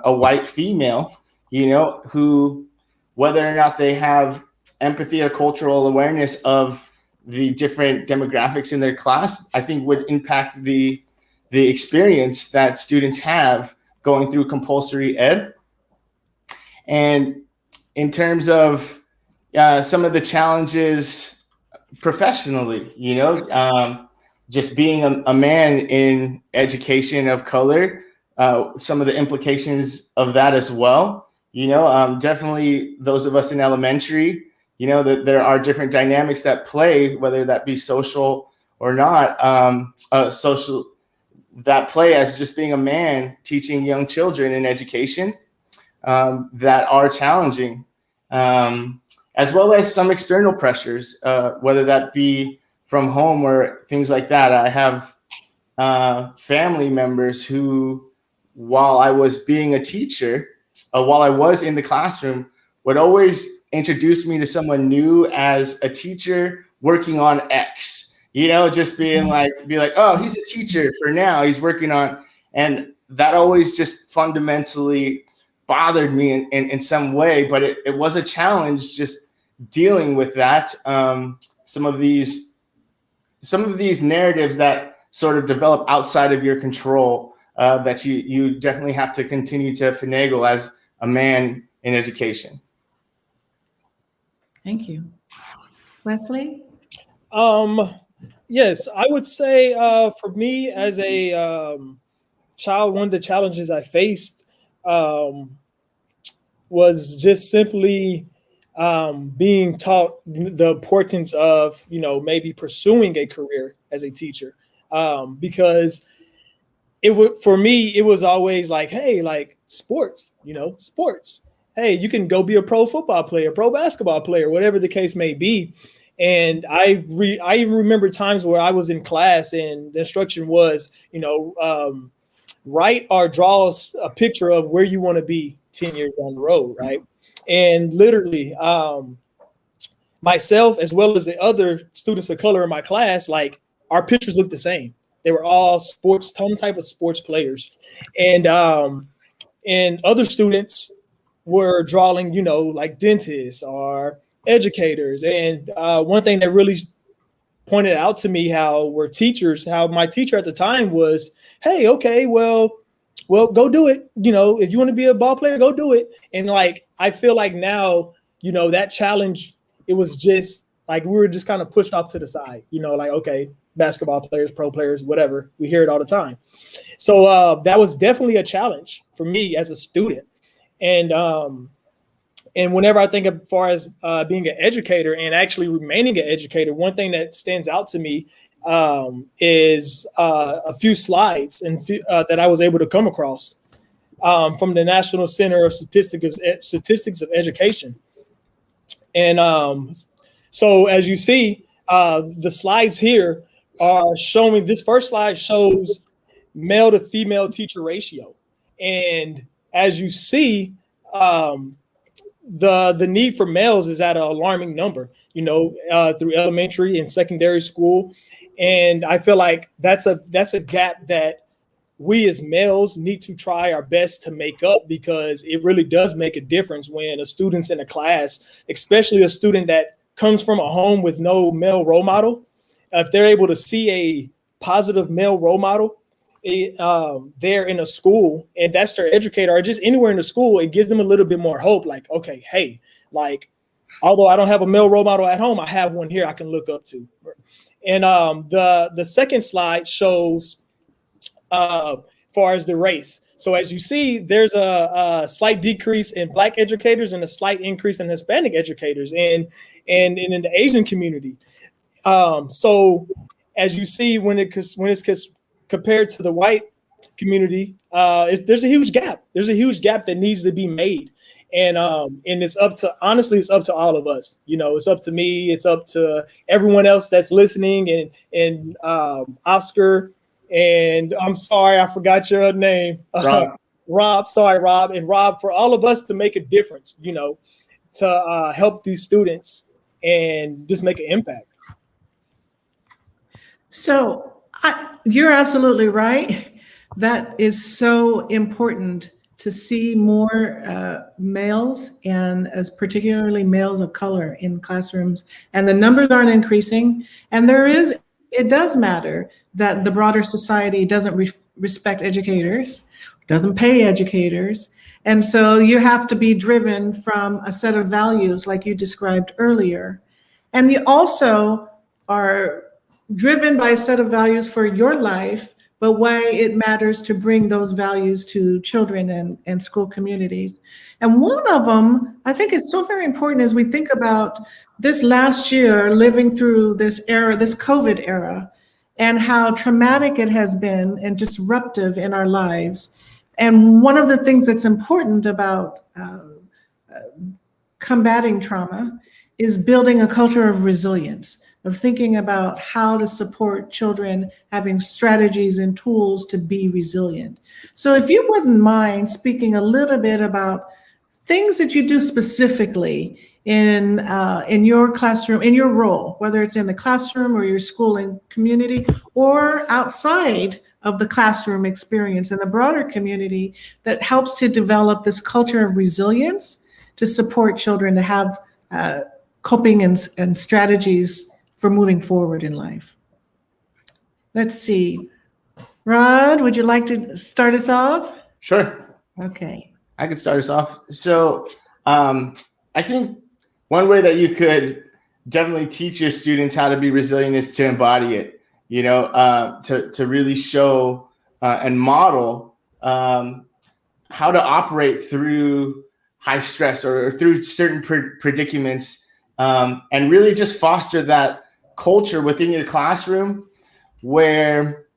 white female, who, whether or not they have empathy or cultural awareness of the different demographics in their class, I think would impact the experience that students have going through compulsory ed. And in terms of some of the challenges professionally, just being a man in education of color, some of the implications of that as well. Definitely those of us in elementary, that there are different dynamics that play, whether that be social or not, social that play as just being a man teaching young children in education that are challenging, as well as some external pressures, whether that be from home or things like that. I have family members who, while I was being a teacher, while I was in the classroom, would always introduce me to someone new as a teacher working on X. Just be like, oh, he's a teacher for now. He's working on, and that always just fundamentally bothered me in some way. But it was a challenge just dealing with that. Some of these narratives that sort of develop outside of your control, that you definitely have to continue to finagle as a man in education. Thank you. Wesley? Yes, I would say for me as a child, one of the challenges I faced was just simply being taught the importance of, maybe pursuing a career as a teacher, because for me, it was always like, hey, like sports, sports. Hey, you can go be a pro football player, pro basketball player, whatever the case may be. And I even remember times where I was in class and the instruction was, write or draw a picture of where you want to be 10 years down the road, right? And literally, myself as well as the other students of color in my class, like our pictures looked the same. They were all some type of sports players, and other students were drawing, like dentists or educators. And one thing that really pointed out to me how my teacher at the time was, hey, okay, well, go do it. If you want to be a ball player, go do it. And like, I feel like now, that challenge, it was just like, we were just kind of pushed off to the side, like, okay, basketball players, pro players, whatever. We hear it all the time. So that was definitely a challenge for me as a student. And whenever I think as far as being an educator and actually remaining an educator, one thing that stands out to me is a few slides that I was able to come across from the National Center of Statistics of Education. And so as you see, the slides here are showing, this first slide shows male to female teacher ratio. And as you see, the need for males is at an alarming number, through elementary and secondary school. And I feel like that's a gap that we as males need to try our best to make up, because it really does make a difference when a student's in a class, especially a student that comes from a home with no male role model. If they're able to see a positive male role model there in a school, and that's their educator, or just anywhere in the school, it gives them a little bit more hope. Like, okay, hey, like, although I don't have a male role model at home, I have one here I can look up to. And the second slide shows far as the race. So as you see, there's a slight decrease in Black educators and a slight increase in Hispanic educators and in the Asian community. So as you see, when it's compared to the white community, there's a huge gap. There's a huge gap that needs to be made. And it's up to all of us. It's up to me. It's up to everyone else that's listening, and Oscar. And I'm sorry, I forgot your name. Rob, sorry, Rob. And Rob, for all of us to make a difference, to help these students and just make an impact. So you're absolutely right. That is so important to see more males, and as particularly males of color in classrooms. And the numbers aren't increasing. And it does matter that the broader society doesn't respect educators, doesn't pay educators. And so you have to be driven from a set of values like you described earlier. And you also are driven by a set of values for your life, but why it matters to bring those values to children and school communities. And one of them, I think, is so very important as we think about this last year, living through this era, this COVID era, and how traumatic it has been and disruptive in our lives. And one of the things that's important about combating trauma is building a culture of resilience, of thinking about how to support children, having strategies and tools to be resilient. So if you wouldn't mind speaking a little bit about things that you do specifically in your classroom, in your role, whether it's in the classroom or your school and community, or outside of the classroom experience in the broader community, that helps to develop this culture of resilience to support children to have coping and strategies for moving forward in life. Let's see. Rod, would you like to start us off? Sure. Okay. I can start us off. So I think one way that you could definitely teach your students how to be resilient is to embody it, to really show and model how to operate through high stress or through certain predicaments, and really just foster that culture within your classroom where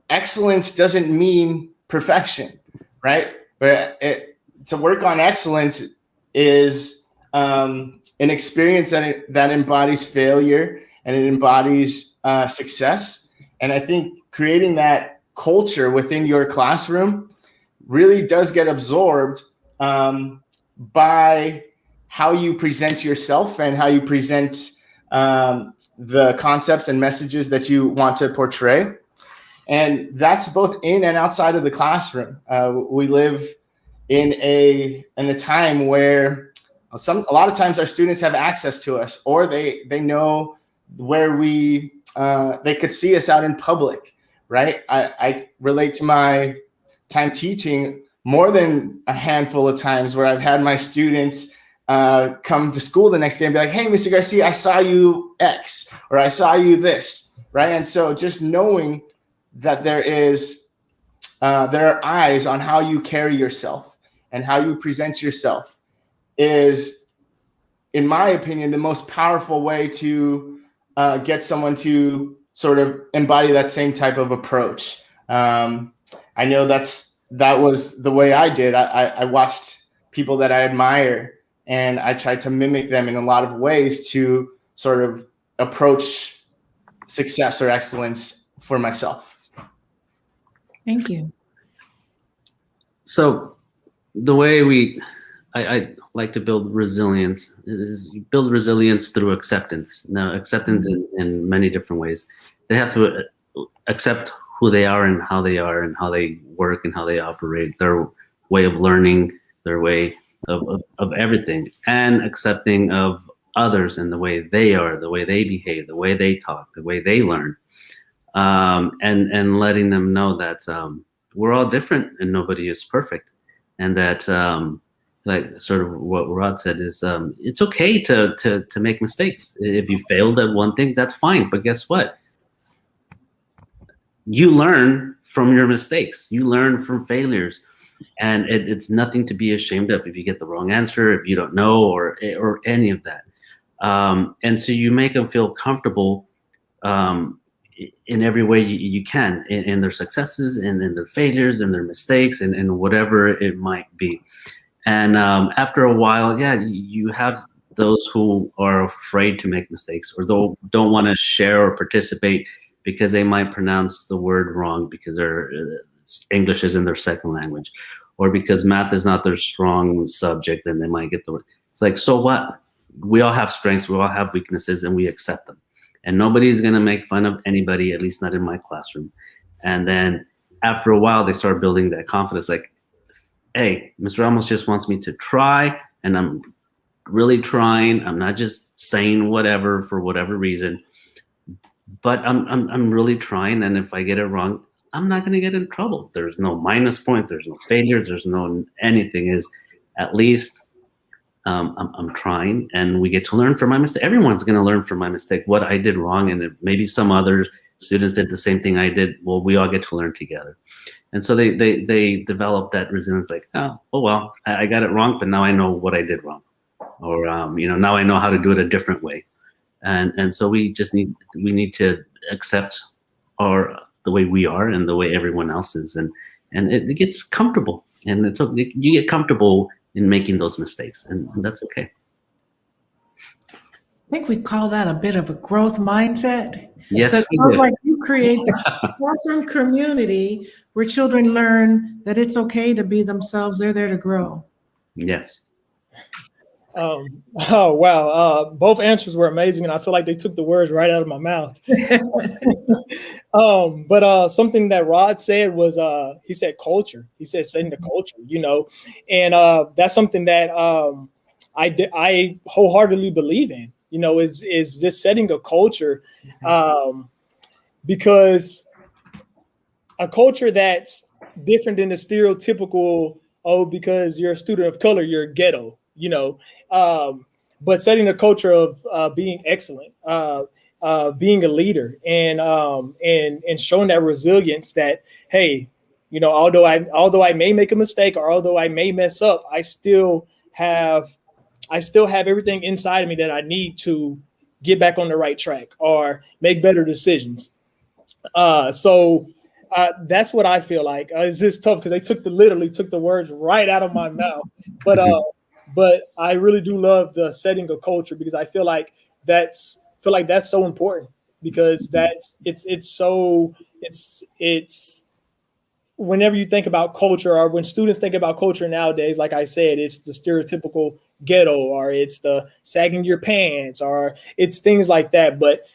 excellence doesn't mean perfection, right? But to work on excellence is an experience that embodies failure and it embodies success. And I think creating that culture within your classroom really does get absorbed by how you present yourself and how you present the concepts and messages that you want to portray. And that's both in and outside of the classroom. We live in a time where a lot of times our students have access to us, or they know where they could see us out in public, right? I relate to my time teaching more than a handful of times where I've had my students come to school the next day and be like, hey, Mr. Garcia, I saw you X, or I saw you this, right? And so just knowing that there are eyes on how you carry yourself and how you present yourself is, in my opinion, the most powerful way to get someone to sort of embody that same type of approach. I know that was the way I did. I watched people that I admire and I tried to mimic them in a lot of ways to sort of approach success or excellence for myself. Thank you. So the way I like to build resilience is you build resilience through acceptance. Now, acceptance in many different ways. They have to accept who they are and how they work and how they operate, their way of learning, their way of everything, and accepting of others and the way they are, the way they behave, the way they talk, the way they learn, and letting them know that we're all different and nobody is perfect, and that like sort of what Rod said is it's okay to make mistakes. If you failed at one thing, that's fine. But guess what? You learn from your mistakes. You learn from failures, and it's nothing to be ashamed of if you get the wrong answer, if you don't know, or any of that. And so you make them feel comfortable in every way you can, in their successes and in their failures and their mistakes and whatever it might be. And after a while, yeah, you have those who are afraid to make mistakes or don't want to share or participate because they might pronounce the word wrong because their English isn't their second language, or because math is not their strong subject and they might get the word. It's like, so what? We all have strengths, we all have weaknesses, and we accept them. And nobody's going to make fun of anybody, at least not in my classroom. And then after a while, they start building that confidence, like, hey, Mr. Ramos just wants me to try, and I'm really trying. I'm not just saying whatever for whatever reason, but I'm really trying. And if I get it wrong, I'm not going to get in trouble. There's no minus points. There's no failures. There's no anything. Is at least I'm trying, and we get to learn from my mistake. Everyone's going to learn from my mistake, what I did wrong, and if maybe some other students did the same thing I did. Well, we all get to learn together. And so they develop that resilience, like, oh well, I got it wrong, but now I know what I did wrong, or now I know how to do it a different way. And so we need to accept the way we are and the way everyone else is, and it gets comfortable, and you get comfortable in making those mistakes, and that's okay. I think we call that a bit of a growth mindset. Yes, so it sounds like you create the classroom community where children learn that it's okay to be themselves. They're there to grow. Yes. Oh, wow. Both answers were amazing, and I feel like they took the words right out of my mouth. But something that Rod said was, he said culture. He said setting the culture, and that's something that I wholeheartedly believe in, is this setting a culture, because a culture that's different than the stereotypical, because you're a student of color, you're ghetto, but setting a culture of being excellent, being a leader, and showing that resilience that, hey, although I may make a mistake, or although I may mess up, I still have everything inside of me that I need to get back on the right track or make better decisions. So that's what I feel like. It's just tough because they literally took the words right out of my mouth. But I really do love the setting of culture, because I feel like that's so important, because it's whenever you think about culture, or when students think about culture nowadays, like I said, it's the stereotypical ghetto, or it's the sagging your pants, or it's things like that. But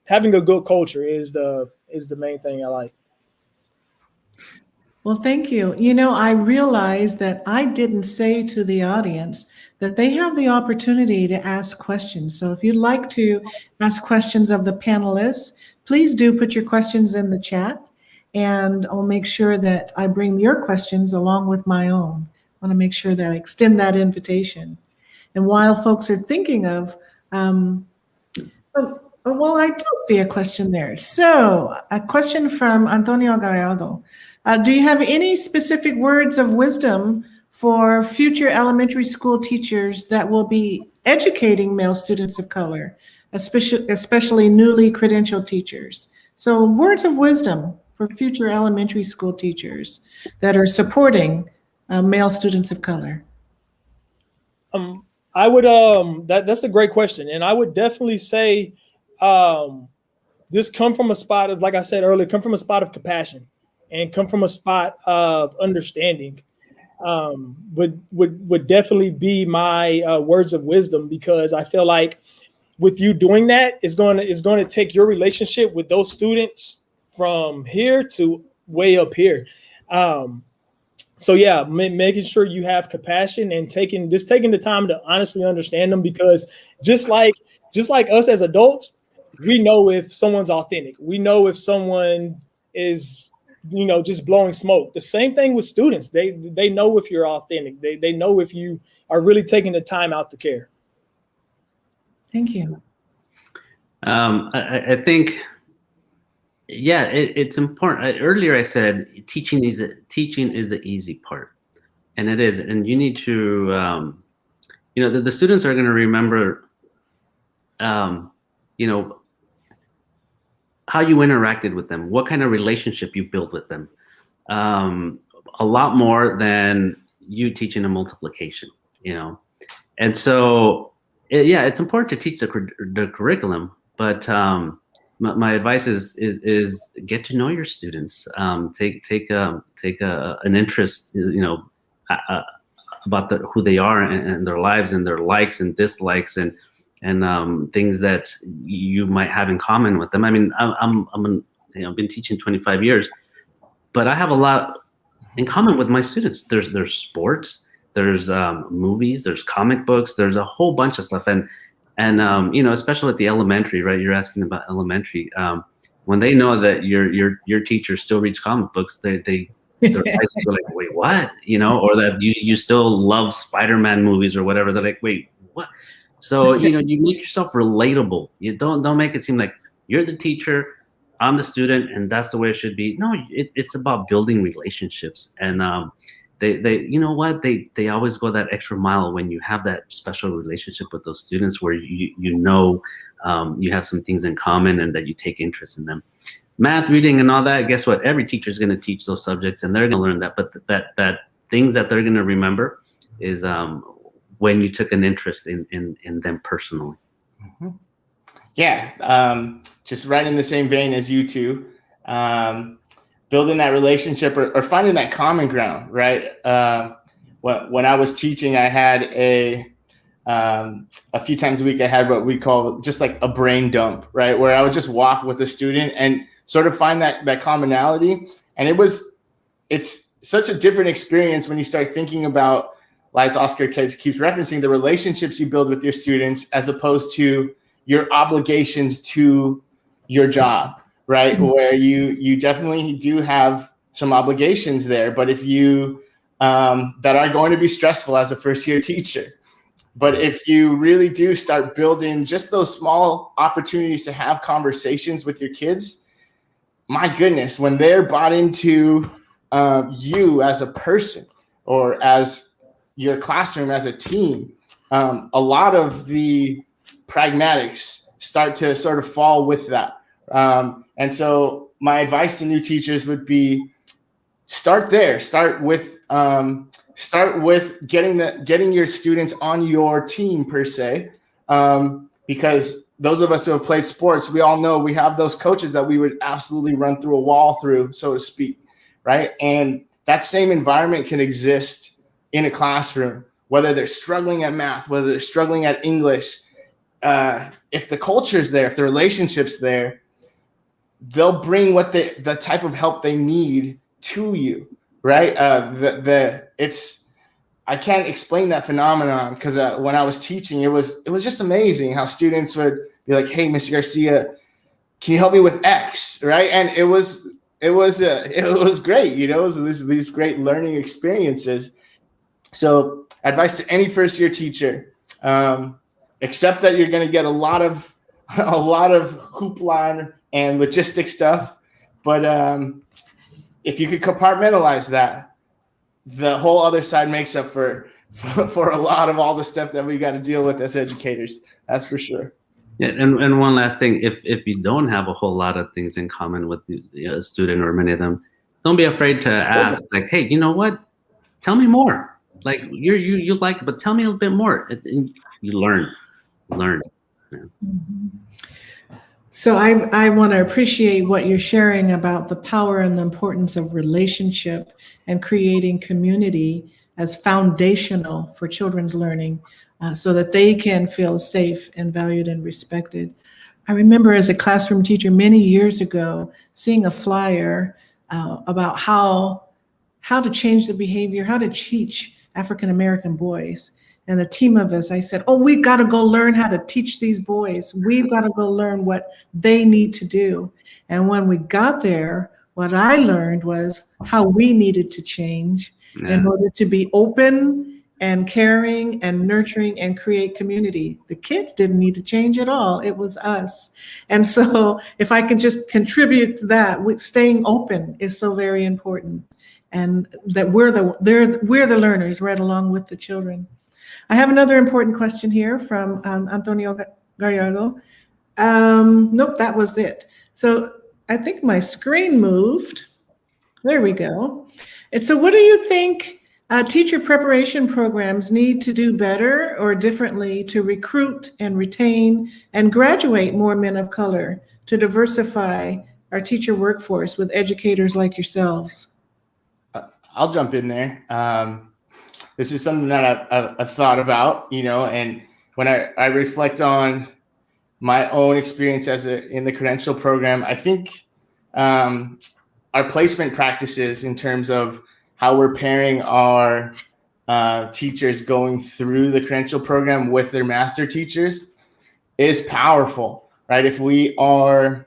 having a good culture is the main thing I like. Well, thank you. I realized that I didn't say to the audience that they have the opportunity to ask questions. So if you'd like to ask questions of the panelists, please do put your questions in the chat, and I'll make sure that I bring your questions along with my own. I want to make sure that I extend that invitation. And while folks are thinking of, well, I do see a question there. So a question from Antonio Gallardo. Do you have any specific words of wisdom for future elementary school teachers that will be educating male students of color, especially newly credentialed teachers? So words of wisdom for future elementary school teachers that are supporting male students of color. I would that's a great question, and I would definitely say this come from a spot of, like I said earlier, come from a spot of compassion and come from a spot of understanding. Would definitely be my words of wisdom, because I feel like with you doing that is going to take your relationship with those students from here to way up here. So yeah, making sure you have compassion and taking the time to honestly understand them, because just like us as adults, we know if someone's authentic. We know if someone is, just blowing smoke. The same thing with students. They know if you're authentic. They know if you are really taking the time out to care. Thank you. I think, yeah, it's important. Earlier I said teaching is the easy part, and it is. And you need to, the students are going to remember, how you interacted with them, what kind of relationship you built with them, a lot more than you teaching a multiplication, And so, it's important to teach the curriculum, but my advice is get to know your students. Take an interest, about who they are and their lives and their likes and dislikes and things that you might have in common with them. I mean, I've been teaching 25 years, but I have a lot in common with my students. There's sports, there's movies, there's comic books, there's a whole bunch of stuff. And especially at the elementary, right? You're asking about elementary. When they know that your teacher still reads comic books, their eyes are like, wait, what? Or that you still love Spider-Man movies or whatever. They're like, wait, what? So you make yourself relatable. You don't make it seem like you're the teacher, I'm the student, and that's the way it should be. No, it's about building relationships. And they always go that extra mile when you have that special relationship with those students where you have some things in common and that you take interest in them. Math, reading, and all that, guess what? Every teacher is going to teach those subjects and they're going to learn that. But that things that they're going to remember is when you took an interest in them personally. Mm-hmm. Yeah, just right in the same vein as you two. Building that relationship or finding that common ground, right? When I was teaching, I had a few times a week, I had what we call just like a brain dump, right? Where I would just walk with a student and sort of find that commonality. And it's such a different experience when you start thinking about, as Oscar keeps referencing, the relationships you build with your students as opposed to your obligations to your job. Right, where you definitely do have some obligations there, but if you that are going to be stressful as a first-year teacher. But if you really do start building just those small opportunities to have conversations with your kids, my goodness, when they're bought into you as a person or as your classroom as a team, a lot of the pragmatics start to sort of fall with that. And so my advice to new teachers would be start there. Start with getting your students on your team per se, because those of us who have played sports, we all know we have those coaches that we would absolutely run through a wall through, so to speak, right? And that same environment can exist in a classroom, whether they're struggling at math, whether they're struggling at English. If the culture's there, if the relationship's there, they'll bring the type of help they need to you, right? I can't explain that phenomenon because when I was teaching, it was just amazing how students would be like, "Hey, Mr. Garcia, can you help me with X?" Right? And it was great, It was these great learning experiences. So, advice to any first-year teacher: accept that you're going to get a lot of hoopla and logistic stuff, but if you could compartmentalize that, the whole other side makes up for a lot of all the stuff that we got to deal with as educators. That's for sure. Yeah, and one last thing: if you don't have a whole lot of things in common with a student or many of them, don't be afraid to ask. Like, hey, you know what? Tell me more. Like you liked it, but tell me a little bit more. And you learn. Yeah. So I want to appreciate what you're sharing about the power and the importance of relationship and creating community as foundational for children's learning, so that they can feel safe and valued and respected. I remember as a classroom teacher many years ago seeing a flyer about how to change the behavior, how to teach African American boys. And a team of us, I said, oh, we've got to go learn how to teach these boys. We've got to go learn what they need to do. And when we got there, what I learned was how we needed to change in order to be open and caring and nurturing and create community. The kids didn't need to change at all. It was us. And so if I can just contribute to that, staying open is so very important. And that we're the learners right along with the children. I have another important question here from Antonio Gallardo. Nope, that was it. So I think my screen moved. There we go. And so what do you think teacher preparation programs need to do better or differently to recruit and retain and graduate more men of color to diversify our teacher workforce with educators like yourselves? I'll jump in there. This is something that I've thought about, and when I reflect on my own experience in the credential program, I think our placement practices in terms of how we're pairing our teachers going through the credential program with their master teachers is powerful, right? If we know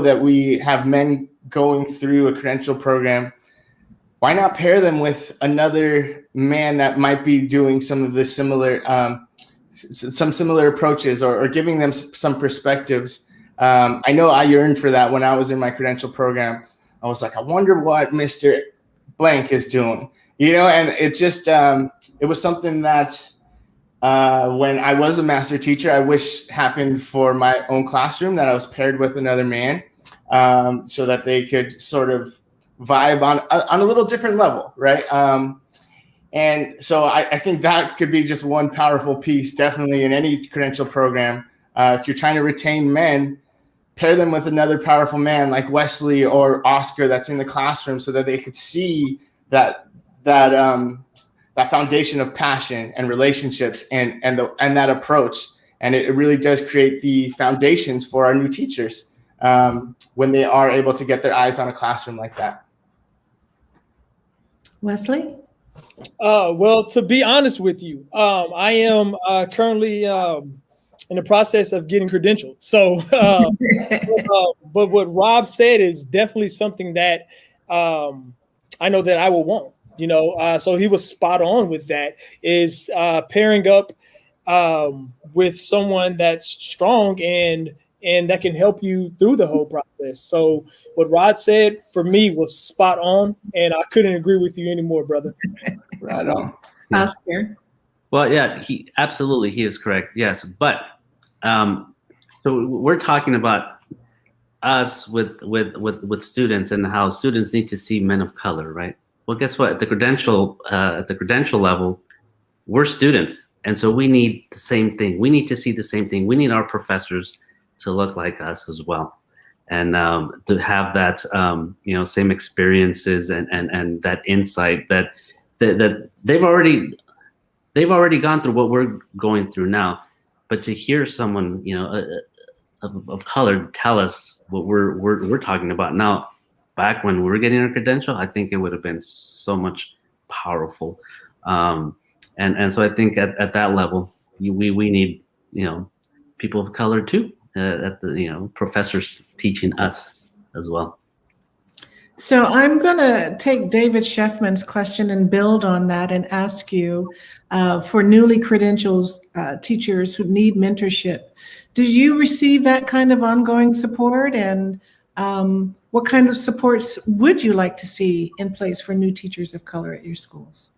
that we have men going through a credential program, why not pair them with another man that might be doing some of the similar approaches or giving them some perspectives? I know I yearned for that when I was in my credential program. I was like, I wonder what Mr. Blank is doing, and it just, it was something that when I was a master teacher, I wish happened for my own classroom, that I was paired with another man, so that they could sort of vibe on a little different level, right? And so I think that could be just one powerful piece, definitely in any credential program. If you're trying to retain men, pair them with another powerful man like Wesley or Oscar that's in the classroom, so that they could see that foundation of passion and relationships and that approach. And it really does create the foundations for our new teachers when they are able to get their eyes on a classroom like that. Wesley? Well, to be honest with you, I am currently in the process of getting credentialed. So, but what Rob said is definitely something that I know that I will want. So he was spot on with that. Is pairing up with someone that's strong and that can help you through the whole process. So what Rod said for me was spot on, and I couldn't agree with you anymore, brother. Right on. Oscar? Well, yeah, he is correct. Yes, but so we're talking about us with students and how students need to see men of color, right? Well, guess what? At the credential level, we're students, and so we need the same thing. We need to see the same thing. We need our professors to look like us as well, and to have that same experiences and that insight that they've already gone through what we're going through now. But to hear someone of color tell us what we're talking about now, back when we were getting our credential, I think it would have been so much powerful. And so I think at that level, we need people of color too. At the professors teaching us as well. So I'm going to take David Sheffman's question and build on that and ask you, for newly credentialed teachers who need mentorship, do you receive that kind of ongoing support? And what kind of supports would you like to see in place for new teachers of color at your schools?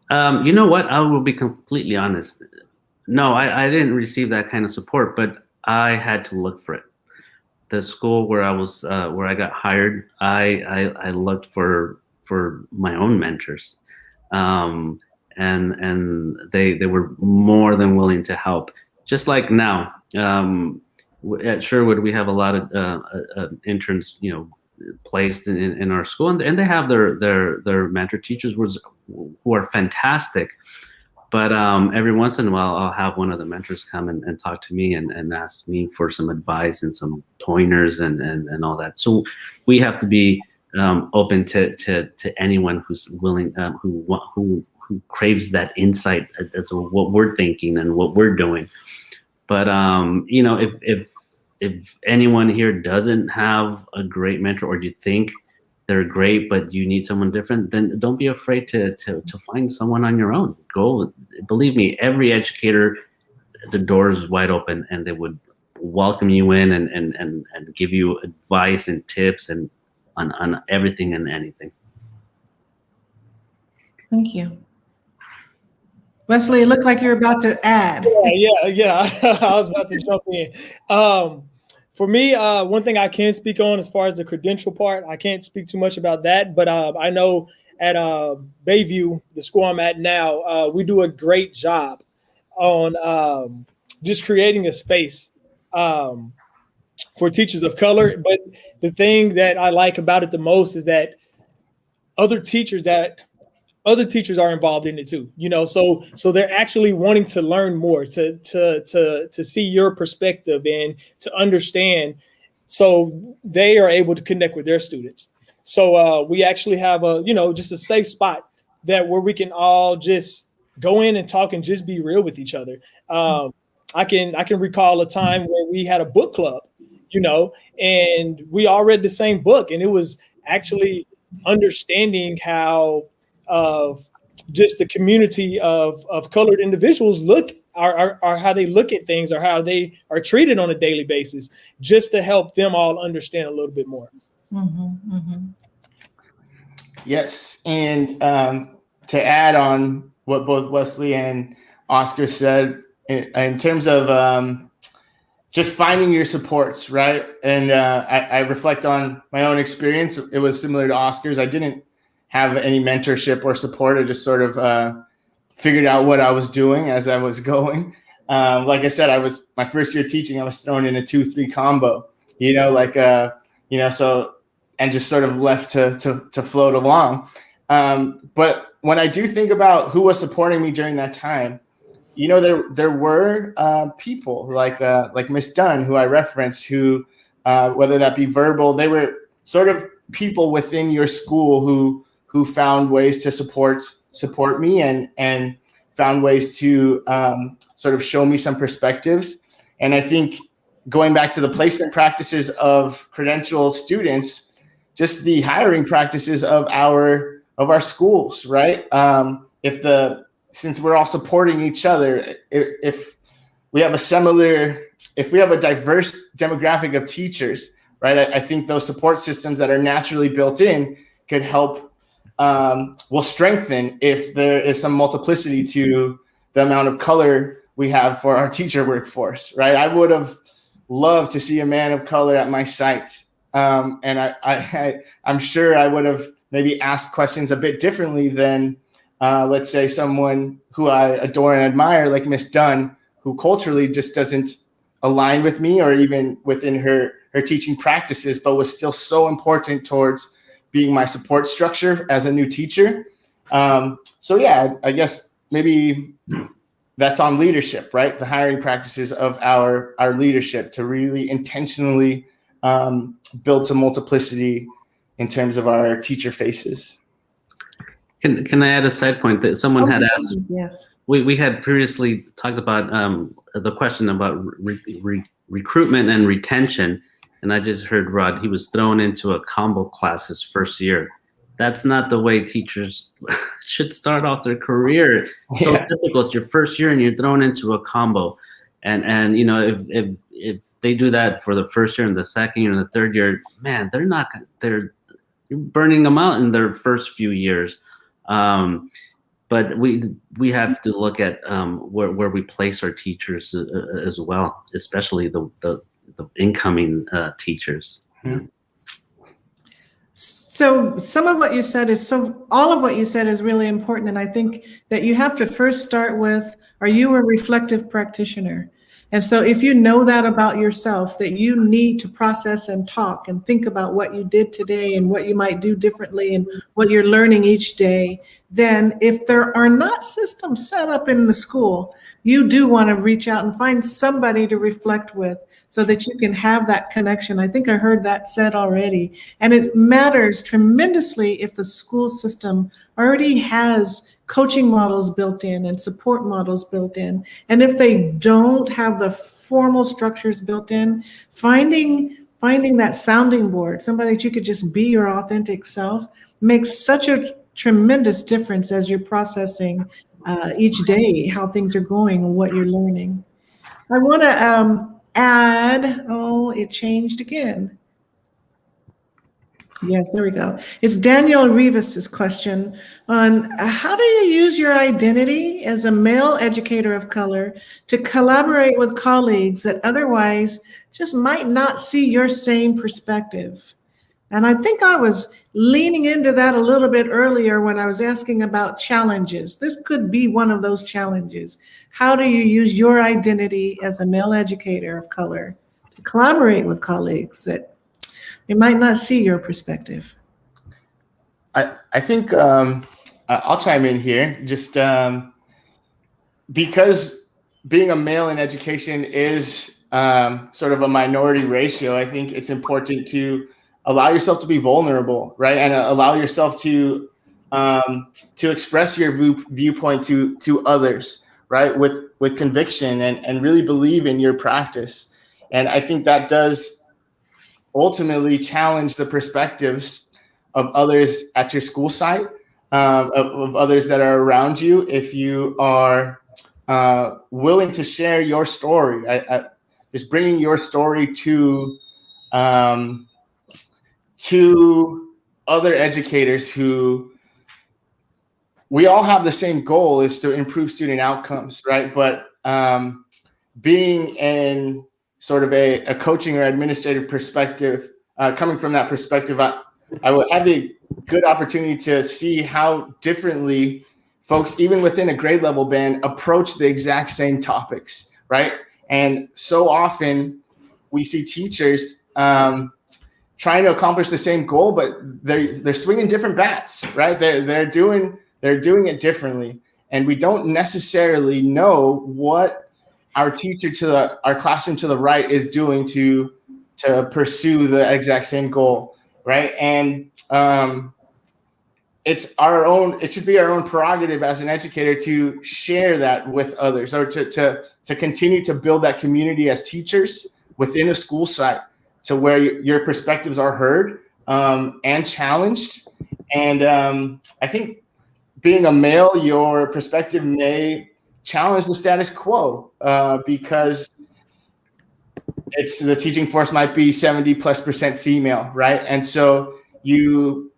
You know what? I will be completely honest. No, I didn't receive that kind of support, but I had to look for it. The school where I was, where I got hired, I looked for my own mentors, and they were more than willing to help. just like now, at Sherwood, we have a lot of interns, placed in our school, and they have their mentor teachers who are fantastic. But every once in a while, I'll have one of the mentors come and talk to me and ask me for some advice and some pointers and all that. So we have to be open to anyone who's willing, who craves that insight as to what we're thinking and what we're doing. But if anyone here doesn't have a great mentor, or you think they're great but you need someone different, then don't be afraid to find someone on your own. Go, believe me, every educator, the door is wide open, and they would welcome you in and give you advice and tips and on everything and anything. Thank you. Wesley, it looked like you're about to add. Yeah. I was about to jump in. For me, one thing I can speak on as far as the credential part, I can't speak too much about that, but I know at Bayview, the school I'm at now, we do a great job on just creating a space for teachers of color. But the thing that I like about it the most is that other teachers are involved in it too, so they're actually wanting to learn more, to see your perspective and to understand, so they are able to connect with their students. So we actually have just a safe spot where we can all just go in and talk and just be real with each other. I can recall a time where we had a book club, and we all read the same book, and it was actually understanding how of just the community of colored individuals are how they look at things, or how they are treated on a daily basis, just to help them all understand a little bit more. Mm-hmm, mm-hmm. Yes, and to add on what both Wesley and Oscar said, in terms of just finding your supports, right? And I reflect on my own experience. It was similar to Oscar's. I didn't have any mentorship or support. I just sort of figured out what I was doing as I was going. Like I said, my first year teaching, I was thrown in a 2-3 combo, so, and just sort of left to float along. But when I do think about who was supporting me during that time, there were people like Miss Dunn, who I referenced, who, whether that be verbal, they were sort of people within your school who found ways to support me and found ways to sort of show me some perspectives. And I think going back to the placement practices of credentialed students, just the hiring practices of our schools, right? Since we're all supporting each other, if we have a diverse demographic of teachers, right? I think those support systems that are naturally built in could help, will strengthen if there is some multiplicity to the amount of color we have for our teacher workforce, right? I would have loved to see a man of color at my site. And I'm sure I would have maybe asked questions a bit differently than, let's say, someone who I adore and admire, like Miss Dunn, who culturally just doesn't align with me or even within her teaching practices, but was still so important towards being my support structure as a new teacher. So yeah, I guess maybe that's on leadership, right? The hiring practices of our leadership to really intentionally build some multiplicity in terms of our teacher faces. Can I add a side point that someone had asked? Yes. We had previously talked about the question about recruitment and retention. And I just heard Rod, he was thrown into a combo class his first year. That's not the way teachers should start off their career. So typical, it's your first year and you're thrown into a combo. And if they do that for the first year and the second year and the third year, man, you're burning them out in their first few years. But we have to look at where we place our teachers as well, especially the incoming teachers. Mm-hmm. So all of what you said is really important. And I think that you have to first start with, are you a reflective practitioner? And so if you know that about yourself, that you need to process and talk and think about what you did today and what you might do differently and what you're learning each day, then if there are not systems set up in the school, you do want to reach out and find somebody to reflect with so that you can have that connection. I think I heard that said already. And it matters tremendously if the school system already has coaching models built in and support models built in. And if they don't have the formal structures built in, finding that sounding board, somebody that you could just be your authentic self, makes such a tremendous difference as you're processing each day how things are going and what you're learning. I want to add, oh, it changed again. Yes, there we go. It's Daniel Rivas's question on how do you use your identity as a male educator of color to collaborate with colleagues that otherwise just might not see your same perspective? And I think I was leaning into that a little bit earlier when I was asking about challenges. This could be one of those challenges. How do you use your identity as a male educator of color to collaborate with colleagues that they might not see your perspective? I think I'll chime in here, just because being a male in education is sort of a minority ratio. I think it's important to allow yourself to be vulnerable, right, and allow yourself to express your viewpoint to others, right, with conviction and really believe in your practice. And I think that does ultimately challenge the perspectives of others at your school site, of others that are around you. If you are willing to share your story, just bringing your story to other educators who, we all have the same goal, is to improve student outcomes, right? But being in sort of a coaching or administrative perspective, coming from that perspective, I would have the good opportunity to see how differently folks, even within a grade level band, approach the exact same topics, right? And so often we see teachers trying to accomplish the same goal, but they're swinging different bats, right? They're doing it differently, and we don't necessarily know what our teacher our classroom to the right is doing to pursue the exact same goal, right? And it should be our own prerogative as an educator to share that with others, or to continue to build that community as teachers within a school site, to where your perspectives are heard and challenged. And I think being a male, your perspective may challenge the status quo because the teaching force might be 70+% female, right? And so when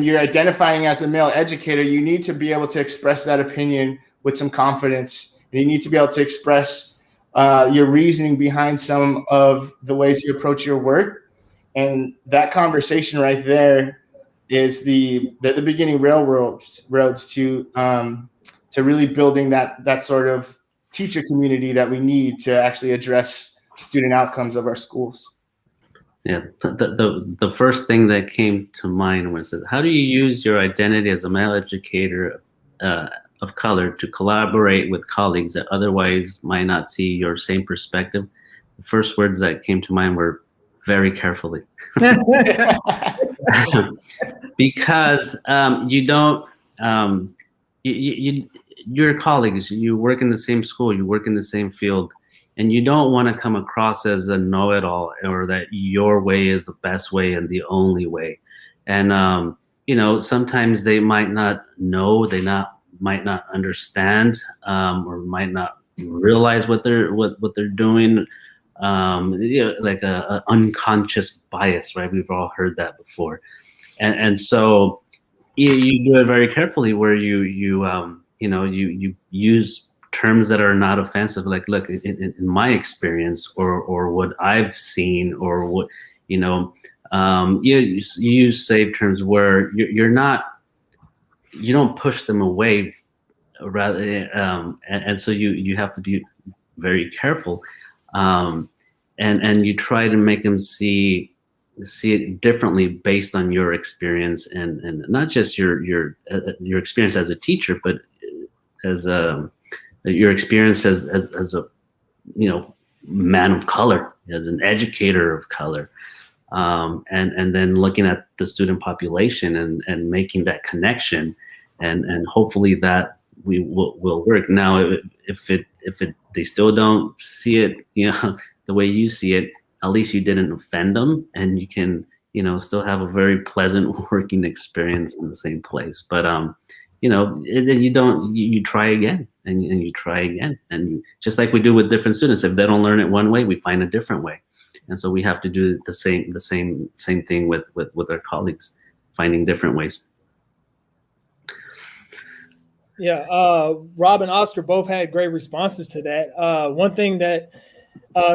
you're identifying as a male educator, you need to be able to express that opinion with some confidence. And you need to be able to express your reasoning behind some of the ways you approach your work. And that conversation right there is the beginning roads to really building that sort of teacher community that we need to actually address student outcomes of our schools. Yeah, the first thing that came to mind was that how do you use your identity as a male educator of color to collaborate with colleagues that otherwise might not see your same perspective? The first words that came to mind were very carefully. Because you don't, your colleagues, you work in the same school, you work in the same field, and you don't want to come across as a know-it-all, or that your way is the best way and the only way. And sometimes they might not know, might not understand, or might not realize what they're doing. Like a unconscious bias, right? We've all heard that before, and so you do it very carefully, where you use terms that are not offensive. Like, look, in my experience, or what I've seen, or what you use safe terms where you don't push them away, rather, and so you have to be very careful, and you try to make them see it differently based on your experience, and not just your experience as a teacher, but as your experience as a man of color, as an educator of color, and then looking at the student population and making that connection, and hopefully that will work. Now, if they still don't see it, the way you see it, at least you didn't offend them, and you can, still have a very pleasant working experience in the same place. But you try again, and you try again, and just like we do with different students, if they don't learn it one way, we find a different way. And so we have to do the same thing with our colleagues, finding different ways. Yeah, Rob and Oscar both had great responses to that. One thing that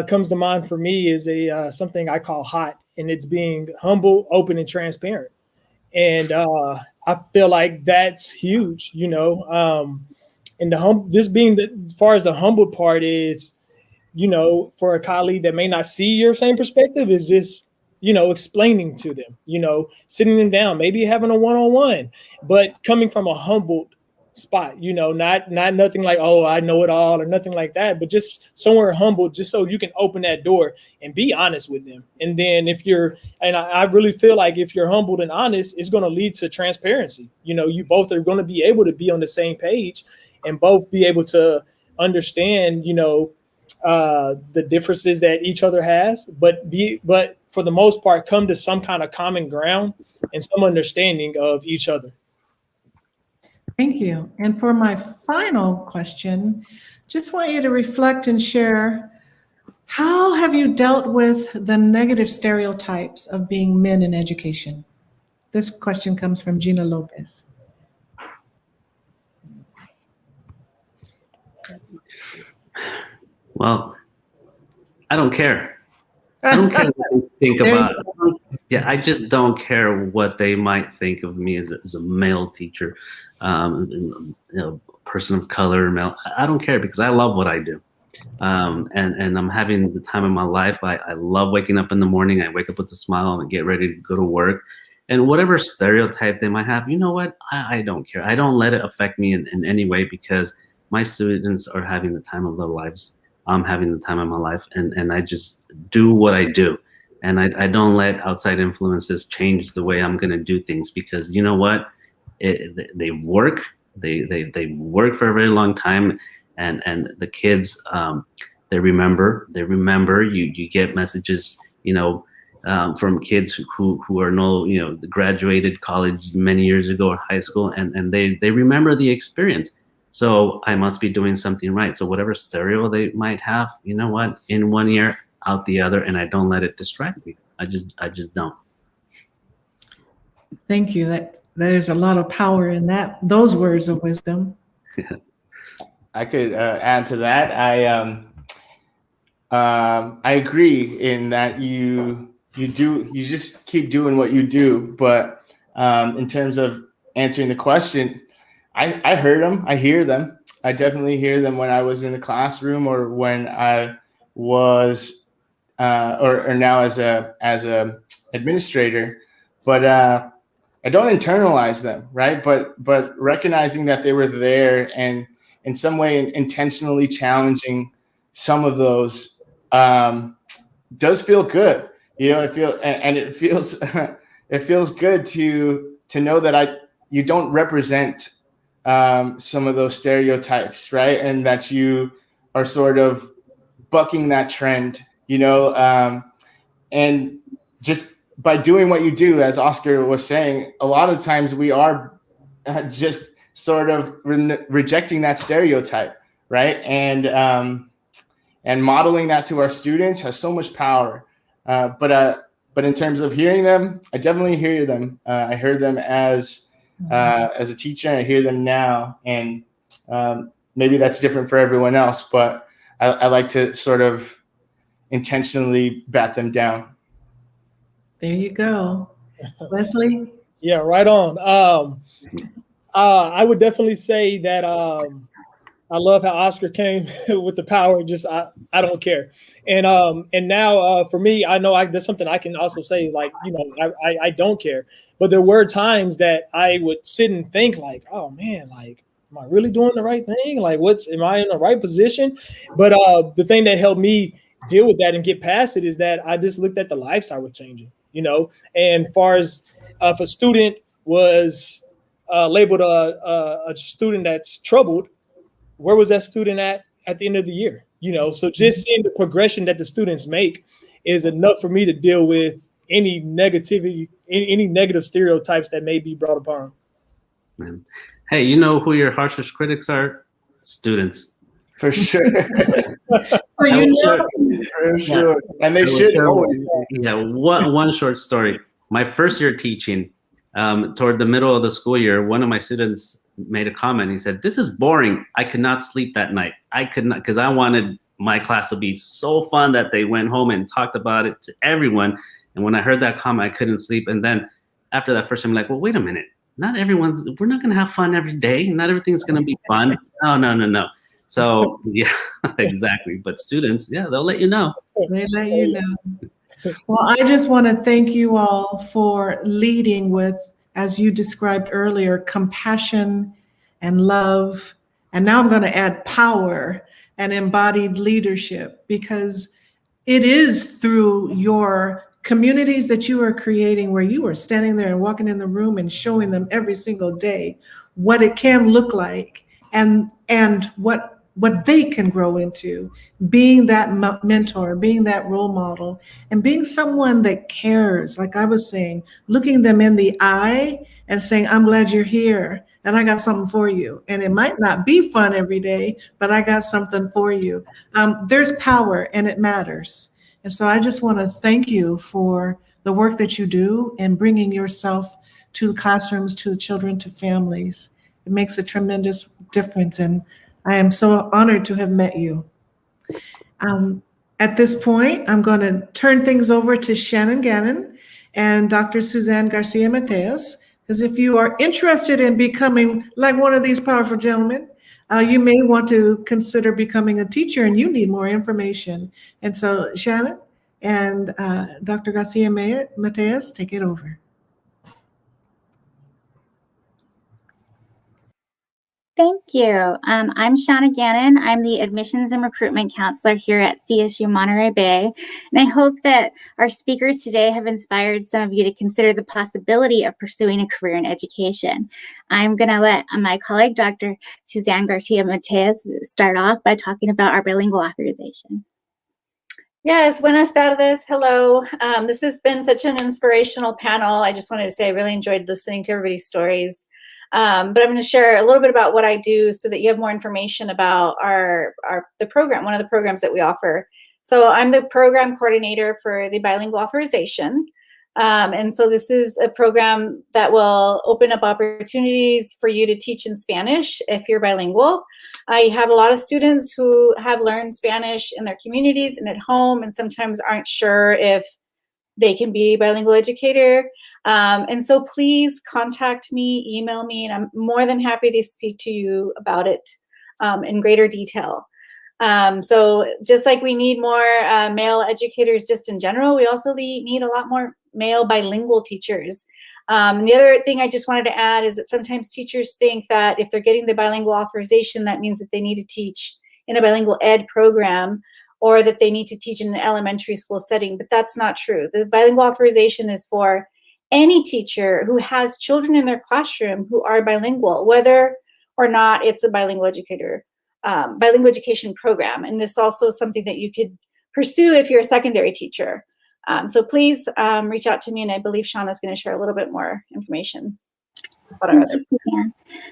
comes to mind for me is something I call HOT, and it's being humble, open, and transparent. And I feel like that's huge, and just being as far as the humble part is, for a colleague that may not see your same perspective, is just, explaining to them, sitting them down, maybe having a one-on-one, but coming from a humbled spot, not nothing like, oh, I know it all or nothing like that, but just somewhere humble, just so you can open that door and be honest with them. And then I really feel like if you're humbled and honest, it's going to lead to transparency. You both are going to be able to be on the same page and both be able to understand, the differences that each other has, but for the most part, come to some kind of common ground and some understanding of each other. Thank you. And for my final question, just want you to reflect and share, how have you dealt with the negative stereotypes of being men in education? This question comes from Gina Lopez. Well, I don't care. I don't care what they think about it. Yeah, I just don't care what they might think of me as a male teacher, person of color, male. I don't care, because I love what I do. And I'm having the time of my life. I love waking up in the morning. I wake up with a smile and get ready to go to work. And whatever stereotype they might have, you know what? I don't care. I don't let it affect me in any way, because my students are having the time of their lives. I'm having the time of my life, and I just do what I do. And I don't let outside influences change the way I'm going to do things, because you know what? They work. They work for a very long time, and the kids, they remember. You get messages, from kids who are graduated college many years ago or high school, and they remember the experience. So I must be doing something right. So whatever stereo they might have, you know what? In one ear, out the other, and I don't let it distract me. I just don't. Thank you. There's a lot of power in those words of wisdom. I could add to that. I agree in that you just keep doing what you do. But in terms of answering the question, I heard them. I hear them. I definitely hear them when I was in the classroom, or when I was, or now as a administrator. But I don't internalize them, right? But recognizing that they were there, and in some way intentionally challenging some of those does feel good. It feels it feels good to know that you don't represent some of those stereotypes, right? And that you are sort of bucking that trend, and just by doing what you do, as Oscar was saying, a lot of times we are just sort of rejecting that stereotype, right? And modeling that to our students has so much power. But in terms of hearing them, I definitely hear them. I heard them as a teacher, and I hear them now. And maybe that's different for everyone else, but I like to sort of intentionally bat them down. There you go. Wesley? Yeah, right on. I would definitely say that I love how Oscar came with the power. Just I don't care. And now for me, I know that's something I can also say is like, you know, I don't care. But there were times that I would sit and think like, oh man, like, am I really doing the right thing? Like, am I in the right position? But the thing that helped me deal with that and get past it is that I just looked at the lifestyle was changing, you know. And far as if a student was labeled a student that's troubled, where was that student at the end of the year? You know, so just seeing the progression that the students make is enough for me to deal with any negativity, any negative stereotypes that may be brought upon. Man. Hey, you know who your harshest critics are? Students. For sure. So you know, For sure. And they should always. Yeah, one short story. My first year teaching, toward the middle of the school year, one of my students made a comment. He said, "This is boring. I could not sleep that night. I could not, because I wanted my class to be so fun that they went home and talked about it to everyone." And when I heard that comment, I couldn't sleep. And then after that first time, I'm like, well, wait a minute. We're not going to have fun every day. Not everything's going to be fun. No. So yeah, exactly. But students, yeah, they'll let you know. they let you know. Well, I just want to thank you all for leading with, as you described earlier, compassion and love. And now I'm going to add power and embodied leadership, because it is through your communities that you are creating, where you are standing there and walking in the room and showing them every single day what it can look like, and what they can grow into, being that mentor, being that role model, and being someone that cares. Like I was saying, looking them in the eye and saying, I'm glad you're here and I got something for you. And it might not be fun every day, but I got something for you. There's power and it matters. And so I just want to thank you for the work that you do and bringing yourself to the classrooms, to the children, to families. It makes a tremendous difference. And I am so honored to have met you. At this point, I'm going to turn things over to Shannon Gannon and Dr. Suzanne Garcia Mateos, because if you are interested in becoming like one of these powerful gentlemen, you may want to consider becoming a teacher and you need more information. And so Shannon and Dr. Garcia Mateos, take it over. Thank you. I'm Shauna Gannon. I'm the Admissions and Recruitment Counselor here at CSU Monterey Bay. And I hope that our speakers today have inspired some of you to consider the possibility of pursuing a career in education. I'm going to let my colleague, Dr. Suzanne Garcia Mateos, start off by talking about our bilingual authorization. Yes, buenas tardes. Hello. This has been such an inspirational panel. I just wanted to say I really enjoyed listening to everybody's stories. But I'm going to share a little bit about what I do so that you have more information about the program, one of the programs that we offer. So I'm the program coordinator for the bilingual authorization. And so this is a program that will open up opportunities for you to teach in Spanish if you're bilingual. I have a lot of students who have learned Spanish in their communities and at home, and sometimes aren't sure if they can be a bilingual educator. And so please contact me, email me, and I'm more than happy to speak to you about it in greater detail. So just like we need more male educators just in general, we also need a lot more male bilingual teachers. And the other thing I just wanted to add is that sometimes teachers think that if they're getting the bilingual authorization, that means that they need to teach in a bilingual ed program, or that they need to teach in an elementary school setting, but that's not true. The bilingual authorization is for any teacher who has children in their classroom who are bilingual, whether or not it's a bilingual education program. And this is also something that you could pursue if you're a secondary teacher. So please reach out to me, and I believe Shauna's going to share a little bit more information about our others.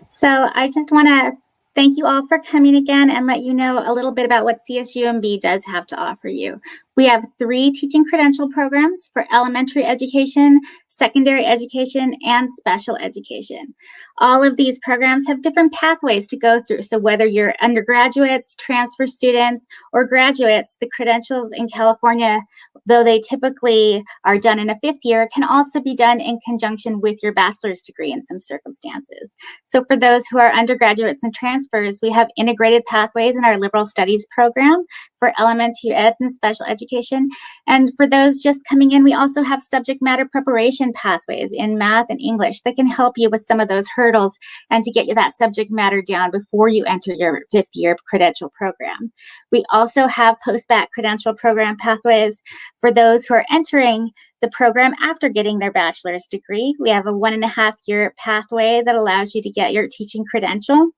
So I just want to thank you all for coming again and let you know a little bit about what CSUMB does have to offer you. We have 3 teaching credential programs for elementary education, secondary education, and special education. All of these programs have different pathways to go through. So whether you're undergraduates, transfer students, or graduates, the credentials in California, though they typically are done in a 5th year, can also be done in conjunction with your bachelor's degree in some circumstances. So for those who are undergraduates and transfers, we have integrated pathways in our liberal studies program for elementary ed and special education. And for those just coming in, we also have subject matter preparation pathways in math and English that can help you with some of those hurdles and to get you that subject matter down before you enter your 5th year credential program. We also have post-bac credential program pathways for those who are entering the program after getting their bachelor's degree. We have a 1.5-year pathway that allows you to get your teaching credential.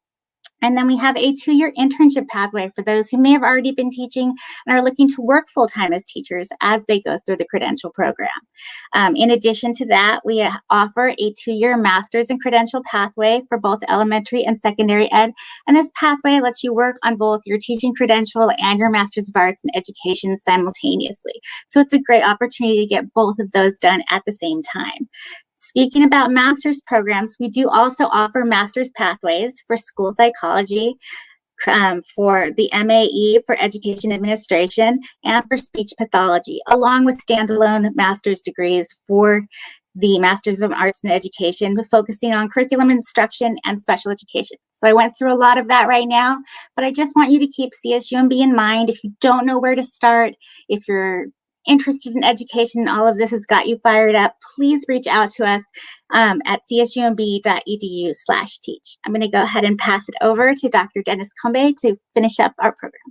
And then we have a 2-year internship pathway for those who may have already been teaching and are looking to work full-time as teachers as they go through the credential program. In addition to that, we offer a 2-year master's in credential pathway for both elementary and secondary ed. And this pathway lets you work on both your teaching credential and your master's of arts in education simultaneously. So it's a great opportunity to get both of those done at the same time. Speaking about master's programs, we do also offer master's pathways for school psychology, for the MAE for education administration, and for speech pathology, along with standalone master's degrees for the Masters of Arts in Education, focusing on curriculum instruction and special education. So I went through a lot of that right now, but I just want you to keep CSUMB in mind. If you don't know where to start, if you're interested in education and all of this has got you fired up, please reach out to us at csumb.edu/teach. I'm going to go ahead and pass it over to Dr. Dennis Combe to finish up our program.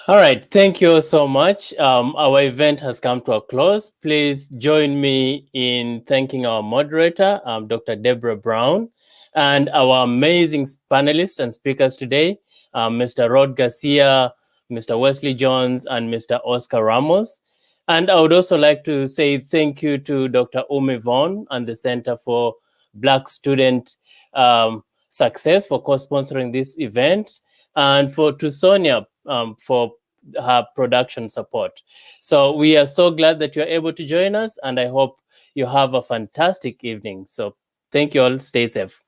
All right, thank you so much. Our event has come to a close. Please join me in thanking our moderator, Dr. Deborah Brown, and our amazing panelists and speakers today, Mr. Rod Garcia, Mr. Wesley Jones, and Mr. Oscar Ramos. And I would also like to say thank you to Dr. Umi Vaughn and the Center for Black Student Success for co-sponsoring this event, and to Sonia for her production support. So we are so glad that you're able to join us, and I hope you have a fantastic evening. So thank you all. Stay safe.